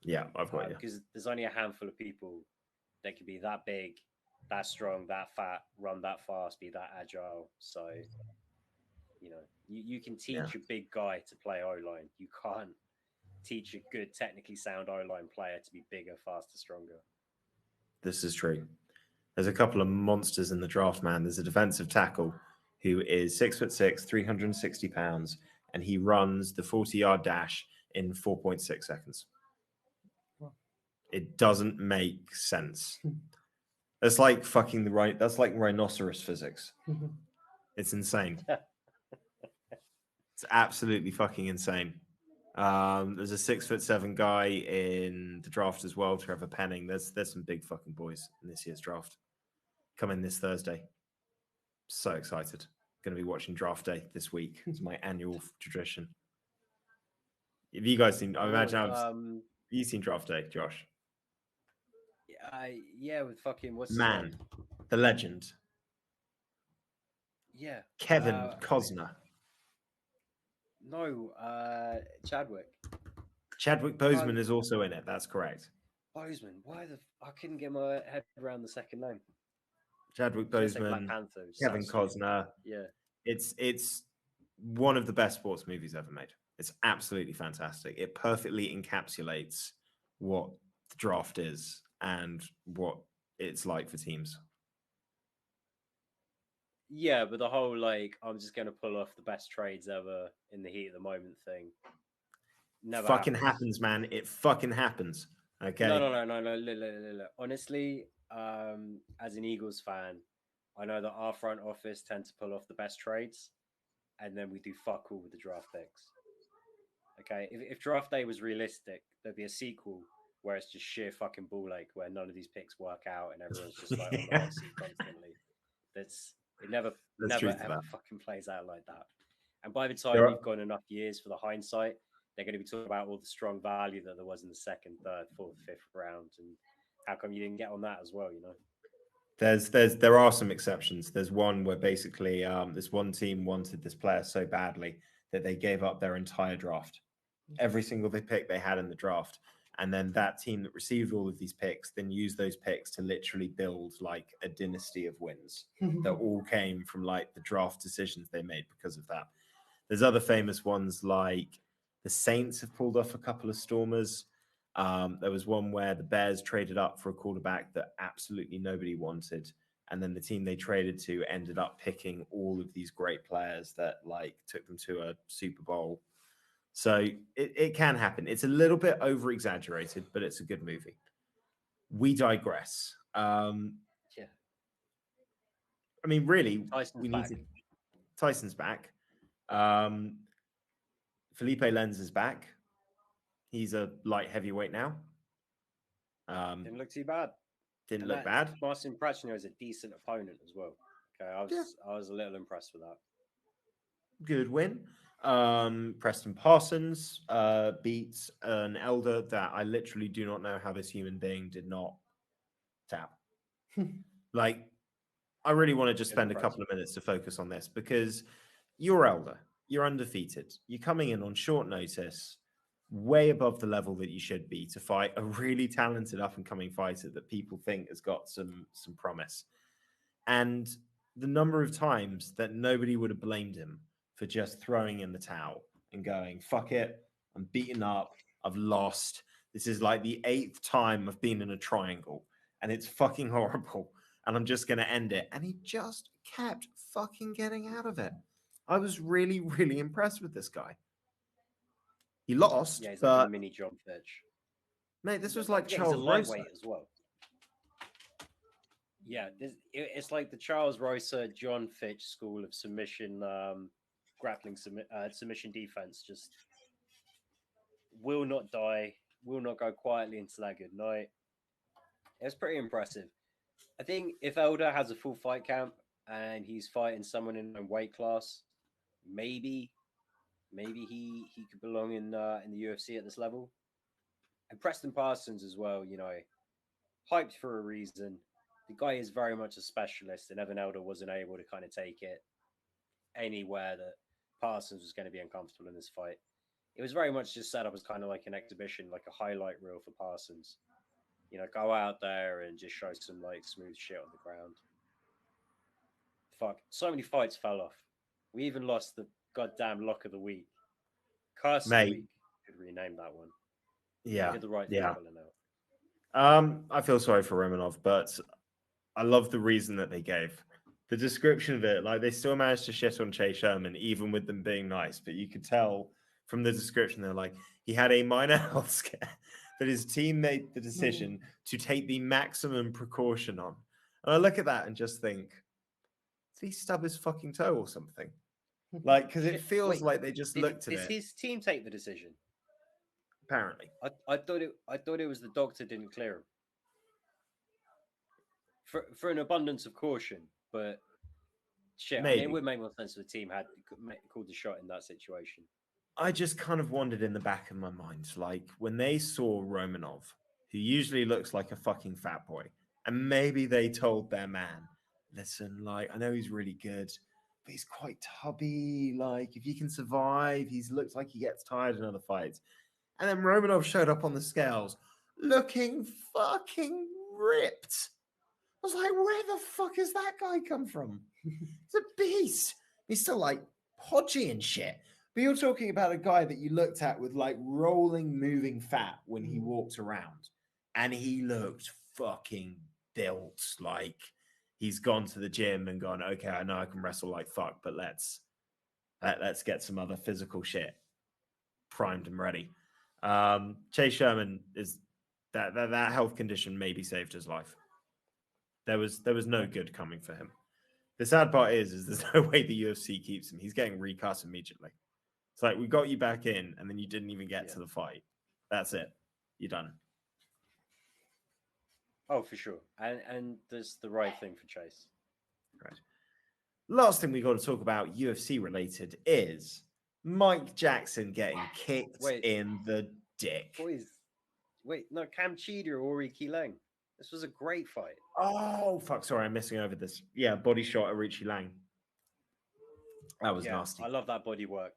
Yeah, I've got you. Because there's only a handful of people that can be that big, that strong, that fat, run that fast, be that agile. So, you can teach a big guy to play O-line. You can't teach a good, technically sound O-line player to be bigger, faster, stronger. This is true. There's a couple of monsters in the draft, man. There's a defensive tackle who is 6'6", 360 pounds, and he runs the 40-yard dash in 4.6 seconds. It doesn't make sense. That's like fucking that's like rhinoceros physics. It's insane. It's absolutely fucking insane. There's a 6'7" guy in the draft as well, Trevor Penning. There's some big fucking boys in this year's draft. Coming this Thursday. So excited. Going to be watching draft day this week. It's my annual tradition. Have you guys seen? I imagine have you seen draft day, Josh? Yeah, with fucking what's man, the legend. Yeah, Kevin Costner. No, Chadwick. Chadwick Boseman is also in it. That's correct. Boseman. I couldn't get my head around the second name. Chadwick Boseman, Kevin Costner. Yeah, it's one of the best sports movies ever made. It's absolutely fantastic. It perfectly encapsulates what the draft is and what it's like for teams. Yeah, but the whole I'm just going to pull off the best trades ever in the heat of the moment thing. Never fucking happens, man. It fucking happens. Okay. No. Honestly, as an Eagles fan, I know that our front office tend to pull off the best trades, and then we do fuck all with the draft picks. Okay, if draft day was realistic, there'd be a sequel where it's just sheer fucking ball ache, where none of these picks work out and everyone's just like on the Yeah. hot seat constantly. It never There's ever truth to that. fucking plays out like that. And by the There time are- you've gone enough years for the hindsight, they're going to be talking about all the strong value that there was in the second, third, fourth, fifth round, and how come you didn't get on that as well, you know? There are some exceptions. There's one where basically this one team wanted this player so badly that they gave up their entire draft. Every single pick they had in the draft. And then that team that received all of these picks then used those picks to literally build like a dynasty of wins that all came from like the draft decisions they made because of that. There's other famous ones like the Saints have pulled off a couple of Stormers. There was one where the Bears traded up for a quarterback that absolutely nobody wanted. And then the team they traded to ended up picking all of these great players that like took them to a Super Bowl. So it can happen. It's a little bit over exaggerated, but it's a good movie. We digress. Yeah. I mean, really, Tyson's back. Tyson's back. Felipe Lenz is back. He's a light heavyweight now. Didn't look too bad. Didn't look bad. Marcin Prachnio is a decent opponent as well. Okay, I was a little impressed with that. Good win. Preston Parsons beats an elder that I literally do not know how this human being did not tap. Like, I really want to just spend a couple of minutes to focus on this because you're elder, you're undefeated, you're coming in on short notice, way above the level that you should be to fight a really talented up and coming fighter that people think has got some promise. And the number of times that nobody would have blamed him for just throwing in the towel and going, fuck it, I'm beaten up, I've lost. This is like the 8th time I've been in a triangle and it's fucking horrible and I'm just going to end it. And he just kept fucking getting out of it. I was really, really impressed with this guy. He lost, yeah, he's but like a mini John Fitch. Mate, this was like Charles he's a lightweight Rosa as well. Yeah, it's like the Charles Rosa, John Fitch school of submission, grappling submission defense. Just will not die, will not go quietly into that good night. It was pretty impressive. I think if Elder has a full fight camp and he's fighting someone in a weight class, maybe he could belong in the UFC at this level. And Preston Parsons as well, you know, hyped for a reason. The guy is very much a specialist, and Evan Elder wasn't able to kind of take it anywhere that Parsons was going to be uncomfortable in this fight. It was very much just set up as kind of like an exhibition, like a highlight reel for Parsons. You know, go out there and just show some like smooth shit on the ground. Fuck, so many fights fell off. We even lost the goddamn lock of the week. Curse of the week. Could rename that one. Yeah. He did the right thing. I feel sorry for Romanov, but I love the reason that they gave. The description of it, like they still managed to shit on Chase Sherman, even with them being nice. But you could tell from the description, they're like, he had a minor health scare that his team made the decision to take the maximum precaution on. And I look at that and just think, did he stub his fucking toe or something? Like, because it feels like they just looked at it. Did his team take the decision? Apparently. I thought it was the doctor didn't clear him. For an abundance of caution, but shit, I mean, it would make more sense if the team had called the shot in that situation. I just kind of wondered in the back of my mind, like when they saw Romanov, who usually looks like a fucking fat boy, and maybe they told their man, listen, like, I know he's really good, but he's quite tubby. Like, if he can survive, he looks like he gets tired in other fights. And then Romanov showed up on the scales looking fucking ripped. I was like, where the fuck has that guy come from? He's a beast. He's still like podgy and shit. But you're talking about a guy that you looked at with like rolling, moving fat when he walked around. And he looked fucking built. Like he's gone to the gym and gone, okay, I know I can wrestle like fuck, but let's get some other physical shit primed and ready. Chase Sherman is that health condition maybe saved his life. There was no good coming for him. The sad part is there's no way the UFC keeps him. He's getting recast immediately. It's like, we got you back in, and then you didn't even get to the fight. That's it. You're done. Oh, for sure. And there's the right thing for Chase. Right. Last thing we got to talk about UFC related is Mike Jackson getting kicked Wait. in the dick. Boys, wait, no, Cam Cheetah or Ori Keelang. This was a great fight. Oh, fuck. Sorry, I'm missing over this. Yeah, body shot at Richie Lang. That was Yeah, nasty. I love that body work.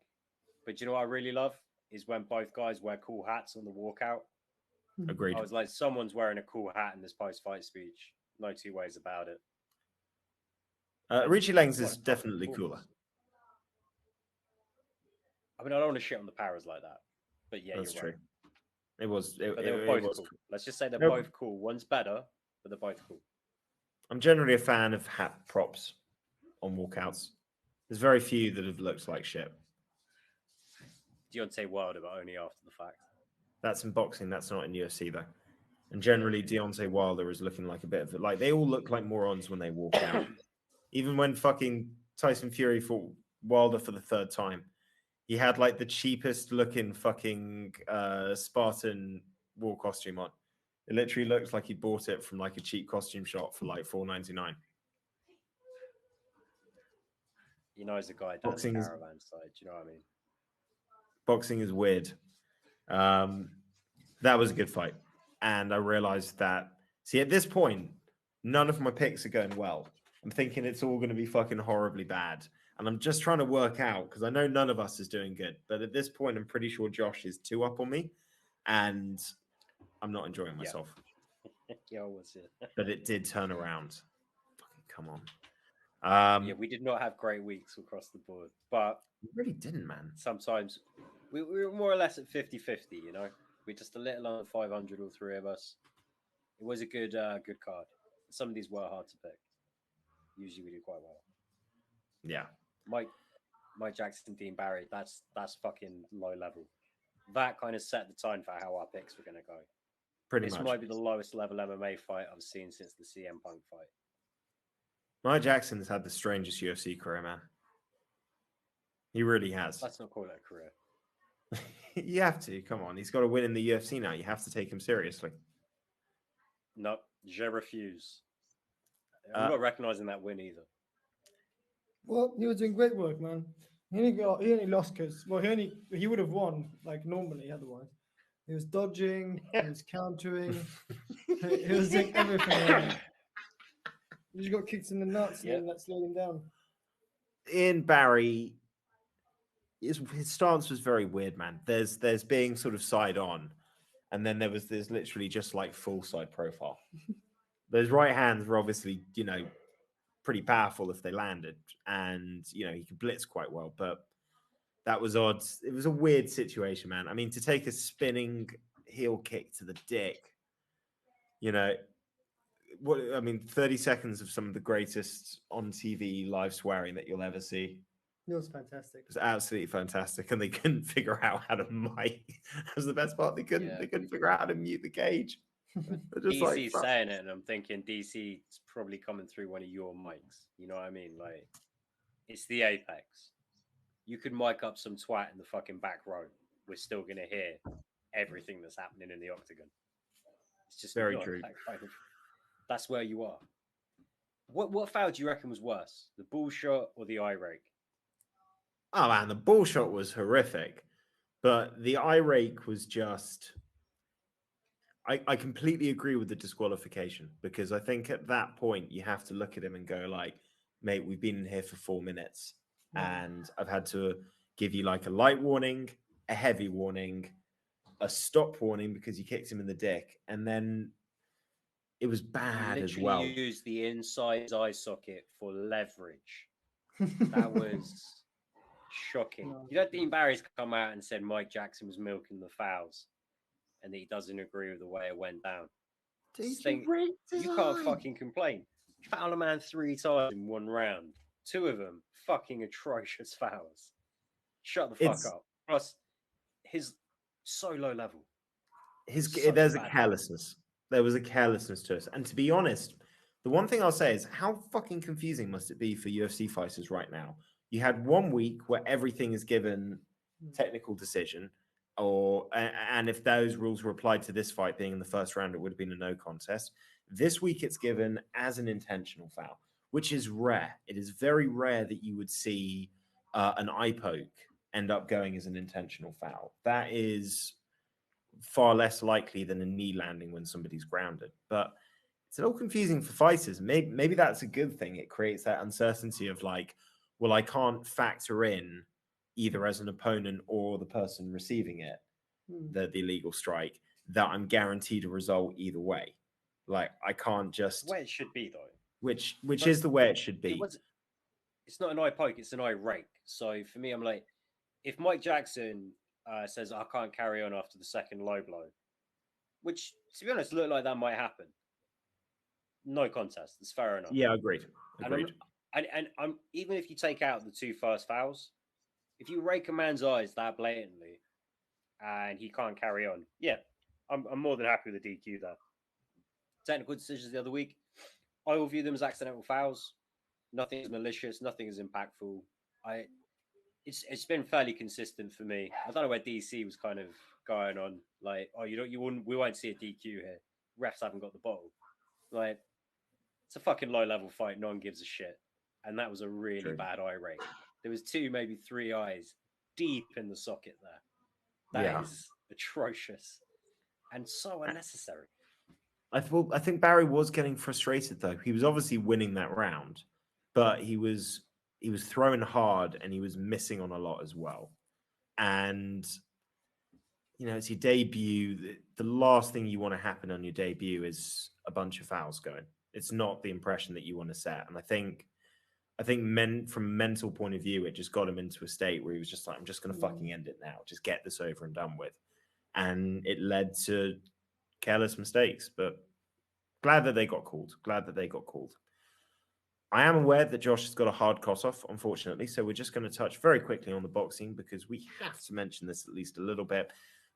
But you know what I really love? Is when both guys wear cool hats on the walkout. Agreed. I was like, someone's wearing a cool hat in this post-fight speech. No two ways about it. Richie Lang's What is a definitely performance. cooler. I mean, I don't want to shit on the Paras like that. But yeah, That's you're true. right. It was. But they were It both was. cool. Let's just say they're Nope. both cool. One's better, but they're both cool. I'm generally a fan of hat props on walkouts. There's very few that have looked like shit. Deontay Wilder, but only after the fact. That's in boxing. That's not in UFC though. And generally, Deontay Wilder is looking like a bit of it. Like they all look like morons when they walk out. Even when fucking Tyson Fury fought Wilder for the third time, he had like the cheapest looking fucking Spartan war costume on. It literally looks like he bought it from like a cheap costume shop for like $4.99. You know, as a guy down the caravan side, do you know what I mean? Boxing is weird. That was a good fight. And I realized that, see, at this point, none of my picks are going well. I'm thinking it's all going to be fucking horribly bad. And I'm just trying to work out, because I know none of us is doing good. But at this point, I'm pretty sure Josh is 2 up on me. And I'm not enjoying myself. Yeah, what's it? But it did turn around. Fucking come on. Yeah, we did not have great weeks across the board. But we really didn't, man. Sometimes we were more or less at 50-50, you know? We're just a little under 500, all three of us. It was a good card. Some of these were hard to pick. Usually we do quite well. Yeah. Mike Jackson, Dean Barry, that's fucking low level. That kind of set the tone for how our picks were going to go. Pretty this much. Might be the lowest level MMA fight I've seen since the CM Punk fight. Mike Jackson's had the strangest UFC career, man. He really has. Let's not call it a career. You have to. Come on. He's got to win in the UFC now. You have to take him seriously. No, je refuse. I'm not recognizing that win either. Well, he was doing great work, man. He only lost because he would have won like normally otherwise. He was dodging, he was countering, he was doing everything. Right. He just got kicked in the nuts and then that slowed him down. Ian Barry, his stance was very weird, man. There's being sort of side on, and then there's literally just like full side profile. Those right hands were obviously, you know, pretty powerful if they landed, and you know he could blitz quite well, but that was odd. It was a weird situation, man. I mean, to take a spinning heel kick to the dick, you know, 30 seconds of some of the greatest on TV live swearing that you'll ever see. It was fantastic. It was absolutely fantastic, and they couldn't figure out how to mic. That was the best part. They couldn't figure out how to mute the cage. DC's like, saying it, and I'm thinking DC's probably coming through one of your mics. You know what I mean? Like, it's the apex. You could mic up some twat in the fucking back row. We're still gonna hear everything that's happening in the octagon. It's just very true. That's where you are. What foul do you reckon was worse, the bull shot or the eye rake? Oh man, the bull shot was horrific, but the eye rake was just. I completely agree with the disqualification, because I think at that point you have to look at him and go like, mate, we've been in here for 4 minutes and I've had to give you like a light warning, a heavy warning, a stop warning because you kicked him in the dick, and then it was bad as well. You used the inside eye socket for leverage. That was shocking. You know, Dean Barry's come out and said Mike Jackson was milking the fouls, and that he doesn't agree with the way it went down. You can't fucking complain. Foul a man 3 times in 1 round. 2 of them fucking atrocious fouls. Shut the fuck up. Plus, his so low level. There's a carelessness. There was a carelessness to us. And to be honest, the one thing I'll say is how fucking confusing must it be for UFC fighters right now? You had 1 week where everything is given technical decision, and if those rules were applied to this fight being in the first round, it would have been a no contest. This week it's given as an intentional foul, which is rare. It is very rare that you would see an eye poke end up going as an intentional foul. That is far less likely than a knee landing when somebody's grounded. But it's a little confusing for fighters. Maybe that's a good thing. It creates that uncertainty of like, well, I can't factor in either as an opponent or the person receiving it, the illegal strike, that I'm guaranteed a result either way. Like I can't just The way it should be though. which But is the way it should be. It's not an eye poke, it's an eye rake. So for me, I'm like, if Mike Jackson says I can't carry on after the second low blow, which to be honest looked like that might happen, no contest. It's fair enough. Yeah, agreed. And I'm even if you take out the two first fouls, if you rake a man's eyes that blatantly and he can't carry on, yeah, I'm more than happy with the DQ there. Technical decisions the other week, I will view them as accidental fouls. Nothing is malicious, nothing is impactful. It's been fairly consistent for me. I don't know where DC was kind of going on, like, oh, we won't see a DQ here. Refs haven't got the bottle. Like, it's a fucking low level fight. No one gives a shit. And that was a really bad eye rake. There was 2, maybe 3 eyes deep in the socket there. That is atrocious and so unnecessary. I think Barry was getting frustrated though. He was obviously winning that round, but he was throwing hard and he was missing on a lot as well. And you know, it's your debut. The last thing you want to happen on your debut is a bunch of fouls going. It's not the impression that you want to set. And I think from a mental point of view, it just got him into a state where he was just like, I'm just going to fucking end it now. Just get this over and done with. And it led to careless mistakes, but glad that they got called. I am aware that Josh has got a hard cut-off, unfortunately, so we're just going to touch very quickly on the boxing because we have to mention this at least a little bit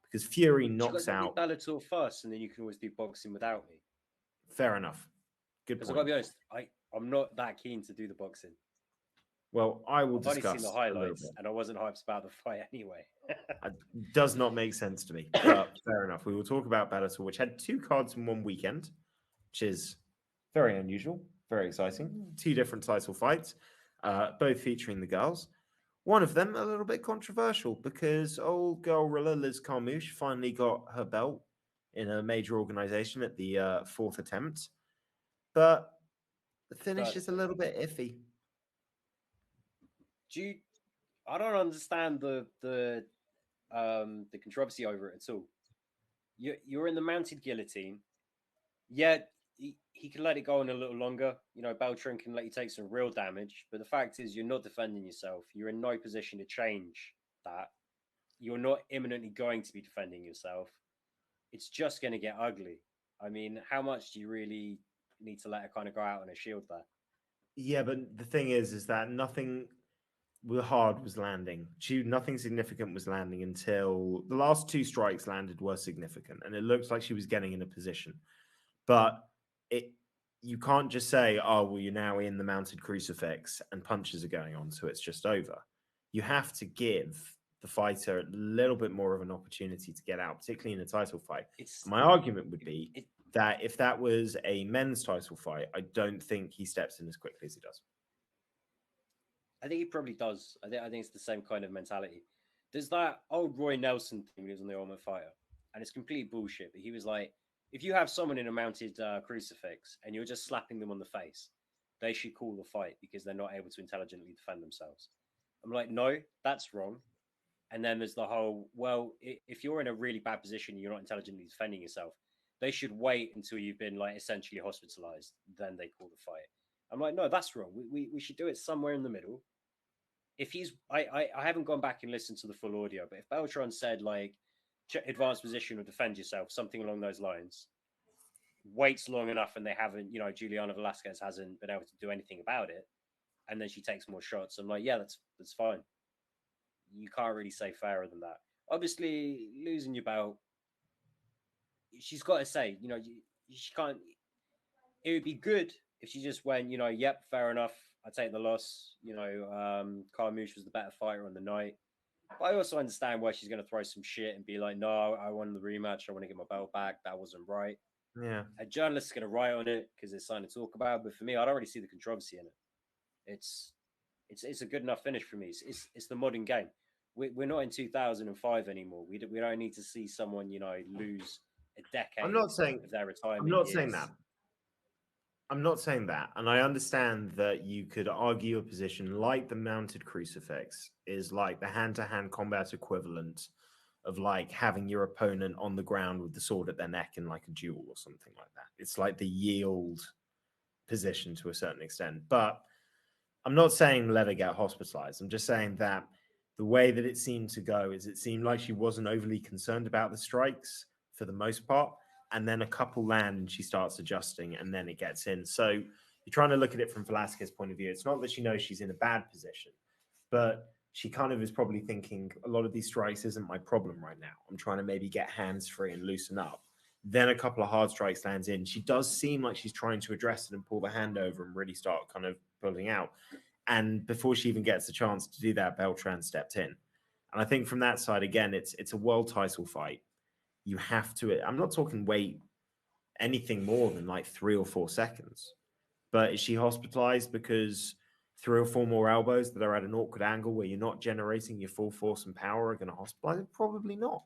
because Fury knocks out Bellator first, and then you can always do boxing without me. Fair enough. Good point. Because I've got to be honest, I'm not that keen to do the boxing. Well, I will discuss. I've only seen the highlights, and I wasn't hyped about the fight anyway. It does not make sense to me, but fair enough. We will talk about Bellator, which had 2 cards in one weekend, which is very unusual, very exciting. 2 different title fights, both featuring the girls. One of them a little bit controversial because old girl Rilla Liz Carmouche finally got her belt in a major organization at the 4th attempt, but the finish is a little bit iffy. I don't understand the controversy over it at all. You're in the mounted guillotine. Yeah, he can let it go on a little longer. You know, Beltran can let you take some real damage. But the fact is, you're not defending yourself. You're in no position to change that. You're not imminently going to be defending yourself. It's just going to get ugly. I mean, how much do you really need to let it kind of go out on a shield there? Yeah, but the thing is that nothing hard was landing. Nothing significant was landing until the last 2 strikes landed were significant, and it looks like she was getting in a position. But you can't just say, oh, well, you're now in the mounted crucifix and punches are going on, so it's just over. You have to give the fighter a little bit more of an opportunity to get out, particularly in a title fight. My argument would be that if that was a men's title fight, I don't think he steps in as quickly as he does. I think he probably does. I think it's the same kind of mentality. There's that old Roy Nelson thing when he was on the Ultimate Fighter, and it's complete bullshit. But he was like, if you have someone in a mounted crucifix and you're just slapping them on the face, they should call the fight because they're not able to intelligently defend themselves. I'm like, no, that's wrong. And then there's the whole, well, if you're in a really bad position and you're not intelligently defending yourself, they should wait until you've been like essentially hospitalized. Then they call the fight. I'm like, no, that's wrong. We should do it somewhere in the middle. If I haven't gone back and listened to the full audio, but if Beltran said like advanced position or defend yourself, something along those lines, waits long enough and they haven't, Juliana Velasquez hasn't been able to do anything about it, and then she takes more shots. I'm like, yeah, that's fine. You can't really say fairer than that. Obviously, losing your belt, she's got to say, she can't. It would be good if she just went, yep, fair enough. I take the loss. Carmouche was the better fighter on the night. But I also understand why she's going to throw some shit and be like, no, I won the rematch. I want to get my belt back. That wasn't right. Yeah. A journalist is going to write on it because there's something to talk about. But for me, I don't really see the controversy in it. It's a good enough finish for me. It's the modern game. We're not in 2005 anymore. We don't need to see someone, you know, lose a decade I'm not saying of their I'm retirement not years. saying that. I'm not saying that. And I understand that you could argue a position like the mounted crucifix is like the hand-to-hand combat equivalent of like having your opponent on the ground with the sword at their neck in like a duel or something like that. It's like the yield position to a certain extent. But I'm not saying let her get hospitalized. I'm just saying that the way that it seemed to go is it seemed like she wasn't overly concerned about the strikes for the most part. And then a couple land and she starts adjusting and then it gets in. So you're trying to look at it from Velasquez's point of view. It's not that she knows she's in a bad position, but she kind of is probably thinking a lot of these strikes isn't my problem right now. I'm trying to maybe get hands free and loosen up. Then a couple of hard strikes lands in. She does seem like she's trying to address it and pull the hand over and really start kind of pulling out. And before she even gets the chance to do that, Beltran stepped in. And I think from that side, again, it's a world title fight. You have to, I'm not talking wait anything more than like 3 or 4 seconds. But is she hospitalized because 3 or 4 more elbows that are at an awkward angle where you're not generating your full force and power are going to hospitalize her? Probably not.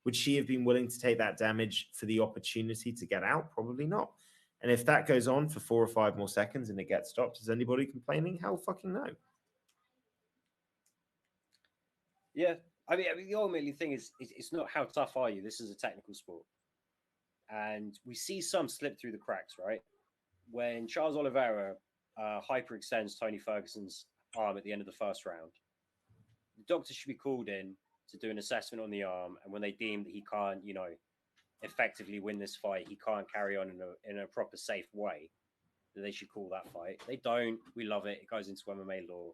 Would she have been willing to take that damage for the opportunity to get out? Probably not. And if that goes on for 4 or 5 more seconds and it gets stopped, is anybody complaining? Hell fucking no. Yeah, I mean, the ultimately thing is, it's not how tough are you. This is a technical sport, and we see some slip through the cracks, right? When Charles Oliveira hyperextends Tony Ferguson's arm at the end of the first round, the doctor should be called in to do an assessment on the arm, and when they deem that he can't, you know, effectively win this fight, he can't carry on in a proper safe way, that they should call that fight. They don't. We love it. It goes into MMA law.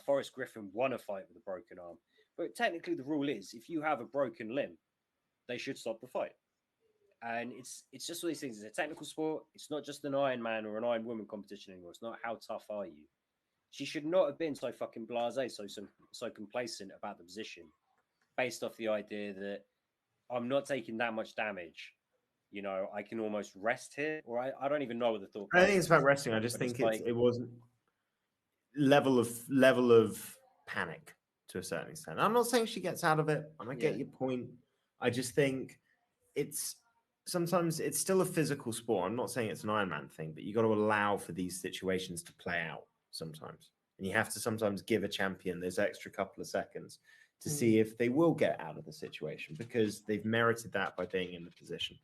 Forrest Griffin won a fight with a broken arm, but technically the rule is if you have a broken limb, they should stop the fight. And it's just one of these things. It's a technical sport. It's not just an Iron Man or an Iron Woman competition anymore. It's not how tough are you. She should not have been so fucking blasé, so complacent about the position, based off the idea that I'm not taking that much damage. You know, I can almost rest here, or I don't even know what the thought. I don't think it's about resting. I just think it wasn't level of panic to a certain extent. I'm not saying she gets out of it, and I get your point. I just think it's sometimes it's still a physical sport. I'm not saying it's an Ironman thing, but you got to allow for these situations to play out sometimes. And you have to sometimes give a champion those extra couple of seconds to see if they will get out of the situation because they've merited that by being in the position.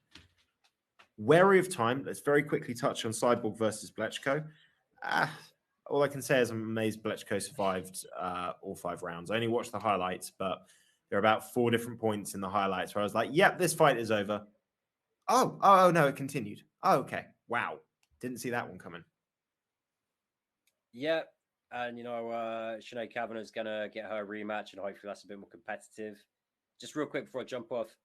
Wary of time, let's very quickly touch on Cyborg versus Blechko. All I can say is I'm amazed Blechko survived all 5 rounds. I only watched the highlights, but there are about 4 different points in the highlights where I was like, yep, this fight is over. Oh, no, it continued. Oh, okay. Wow. Didn't see that one coming. Yeah. And, you know, Sinead Kavanagh's going to get her rematch, and hopefully that's a bit more competitive. Just real quick before I jump off,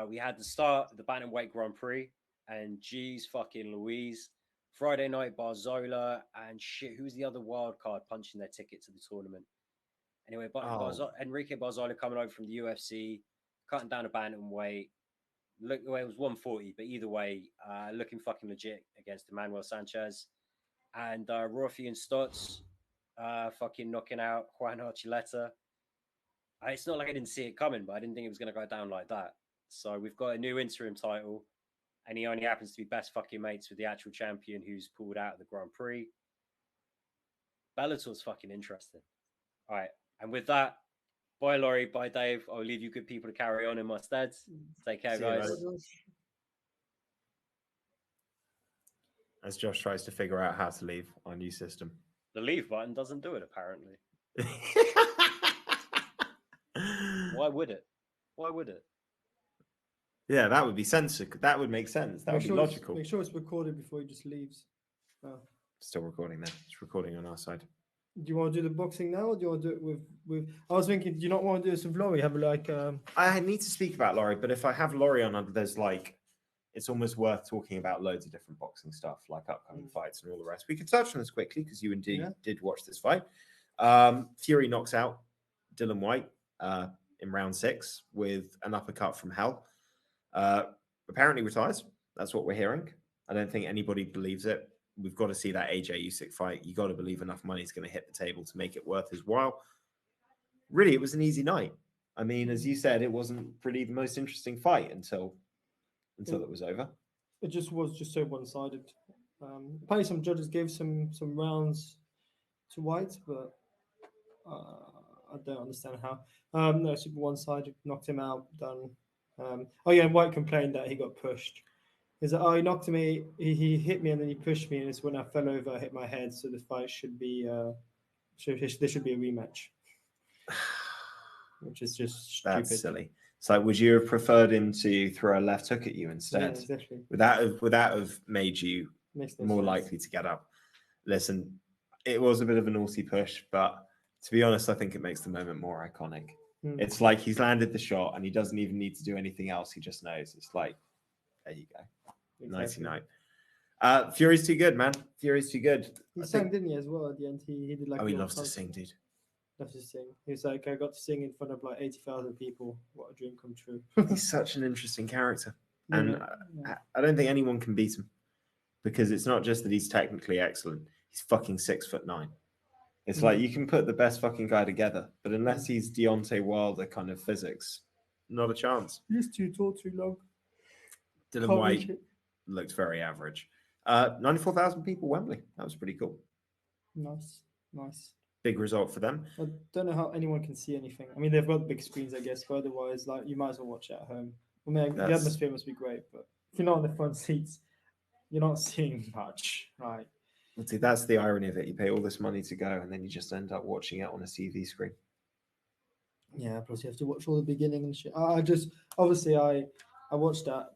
we had the start of the Bantamweight Grand Prix, and geez fucking Louise. Friday night, Barzola, and shit, who's the other wild card punching their ticket to the tournament? Anyway, Enrique Barzola coming over from the UFC, cutting down a bantamweight. Look, well, it was 140, but either way, looking fucking legit against Emmanuel Sanchez. And Rafian Stotts fucking knocking out Juan Archuleta. It's not like I didn't see it coming, but I didn't think it was going to go down like that. So we've got a new interim title, and he only happens to be best fucking mates with the actual champion who's pulled out of the Grand Prix. Bellator's fucking interesting. All right. And with that, bye, Laurie. Bye, Dave. I'll leave you good people to carry on in my stead. Take care, guys. As Josh tries to figure out how to leave our new system. The leave button doesn't do it, apparently. Why would it? Why would it? Yeah, that would be sensible. That would make sense. That would be logical. Make sure it's recorded before he just leaves. Oh. Still recording there. It's recording on our side. Do you want to do the boxing now, or do you want to do it with? I was thinking, do you not want to do this with Laurie? Have like. I need to speak about Laurie, but if I have Laurie on, there's like, it's almost worth talking about loads of different boxing stuff, like upcoming fights and all the rest. We could touch on this quickly because you indeed did watch this fight. Fury knocks out Dylan White in round 6 with an uppercut from hell. apparently retires. That's what we're hearing. I don't think anybody believes it. We've got to see that AJ Usyk fight. You got to believe enough money is going to hit the table to make it worth his while. Really, it was an easy night. I mean, as you said, it wasn't really the most interesting fight until it was over. It just was just so one-sided. Apparently, some judges gave some rounds to White, but I don't understand how. No, super one-sided, knocked him out, done. And White complained that he got pushed. He's like, he knocked me, he hit me, and then he pushed me, and it's when I fell over, I hit my head. So the fight should be, there should be a rematch, which is just stupid. That's silly. So, would you have preferred him to throw a left hook at you instead? Yeah, exactly. Would that have made you more sense. likely to get up? Listen, it was a bit of a naughty push, but to be honest, I think it makes the moment more iconic. It's like he's landed the shot and he doesn't even need to do anything else. He just knows. It's like, there you go. Exactly. 99. Fury's too good, man. Fury's too good. He sang, didn't he, as well at the end? He did like. Oh, he loves to sing, dude. Loves to sing. He was like, I got to sing in front of like 80,000 people. What a dream come true. He's such an interesting character. And I don't think anyone can beat him because it's not just that he's technically excellent. He's fucking 6'9". It's like you can put the best fucking guy together, but unless he's Deontay Wilder kind of physics, not a chance. He's too tall, too long. Dylan White looked very average. 94,000 people, Wembley. That was pretty cool. Nice. Big result for them. I don't know how anyone can see anything. I mean, they've got big screens, I guess, but otherwise, like, you might as well watch it at home. I mean, the atmosphere must be great, but if you're not in the front seats, you're not seeing much, right? Well, see, that's the irony of it. You pay all this money to go, and then you just end up watching it on a TV screen. Yeah, plus you have to watch all the beginning and shit. I watched that,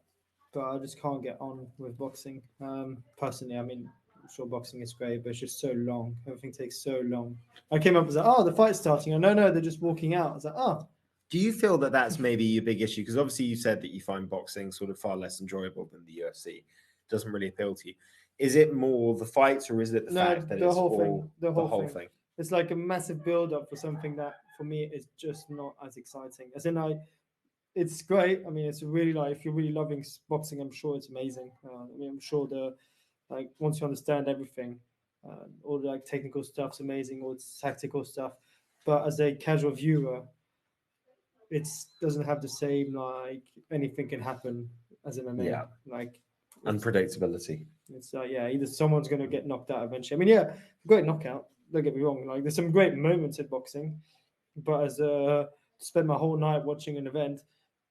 but I just can't get on with boxing. Personally, I mean, I'm sure boxing is great, but it's just so long. Everything takes so long. I came up and was like, oh, the fight's starting. And no, they're just walking out. I was like, oh. Do you feel that that's maybe your big issue? Because obviously you said that you find boxing sort of far less enjoyable than the UFC. It doesn't really appeal to you. Is it more the fights, or is it the fact that it's all the whole thing? It's like a massive build-up for something that, for me, is just not as exciting. As in, it's great. I mean, it's really like, if you're really loving boxing, I'm sure it's amazing. I mean, I'm sure once you understand everything, all the like technical stuff's amazing, all the tactical stuff. But as a casual viewer, it doesn't have the same like anything can happen as MMA. Yeah. Like unpredictability. It's either someone's going to get knocked out eventually. I mean, great knockout. Don't get me wrong. Like, there's some great moments in boxing, but as to spend my whole night watching an event,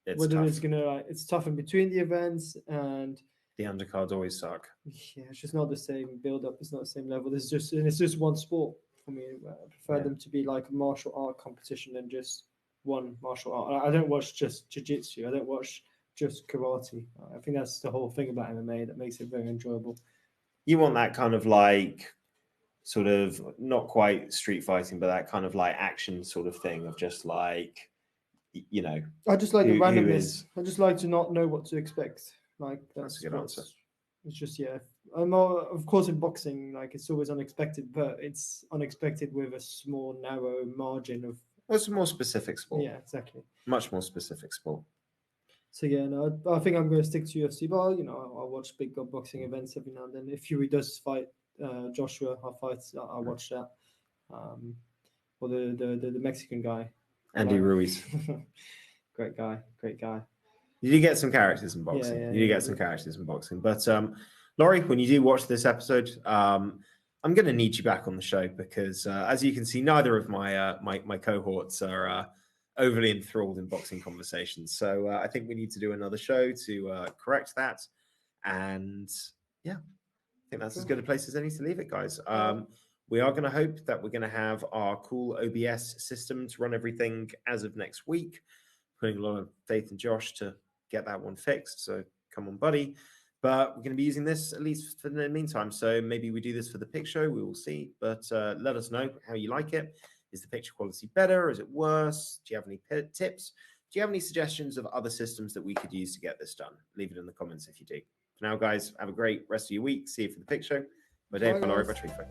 it's tough in between the events, and the undercards always suck. Yeah, it's just not the same build up. It's not the same level. It's just one sport for me. I prefer them to be like a martial art competition than just one martial art. I don't watch just jiu-jitsu. I don't watch just karate. I think that's the whole thing about MMA that makes it very enjoyable. You want that kind of like sort of not quite street fighting, but that kind of like action sort of thing of just like, you know. I just like the randomness. I just like to not know what to expect. Like that's a good answer. It's just I'm of course in boxing, like it's always unexpected, but it's unexpected with a small narrow margin of. Well, it's a more specific sport. Yeah, exactly. Much more specific sport. So I think I'm going to stick to UFC, but I'll watch big boxing events every now and then. If Fury does fight Joshua, I'll watch that. Or the Mexican guy, Andy Ruiz. Great guy. You do get some characters in boxing. You do get some characters in boxing. But Laurie, when you do watch this episode, I'm going to need you back on the show because, as you can see, neither of my cohorts are overly enthralled in boxing conversations. So I think we need to do another show to correct that. And I think that's as good a place as any to leave it, guys. We are going to hope that we're going to have our cool OBS system to run everything as of next week. Putting a lot of faith in Josh to get that one fixed. So come on, buddy. But we're going to be using this at least for the meantime. So maybe we do this for the pick show. We will see. But let us know how you like it. Is the picture quality better? Is it worse? Do you have any tips? Do you have any suggestions of other systems that we could use to get this done? Leave it in the comments if you do. For now, guys, have a great rest of your week. See you for the pick show. By Dave, by Laurie, by Trifo.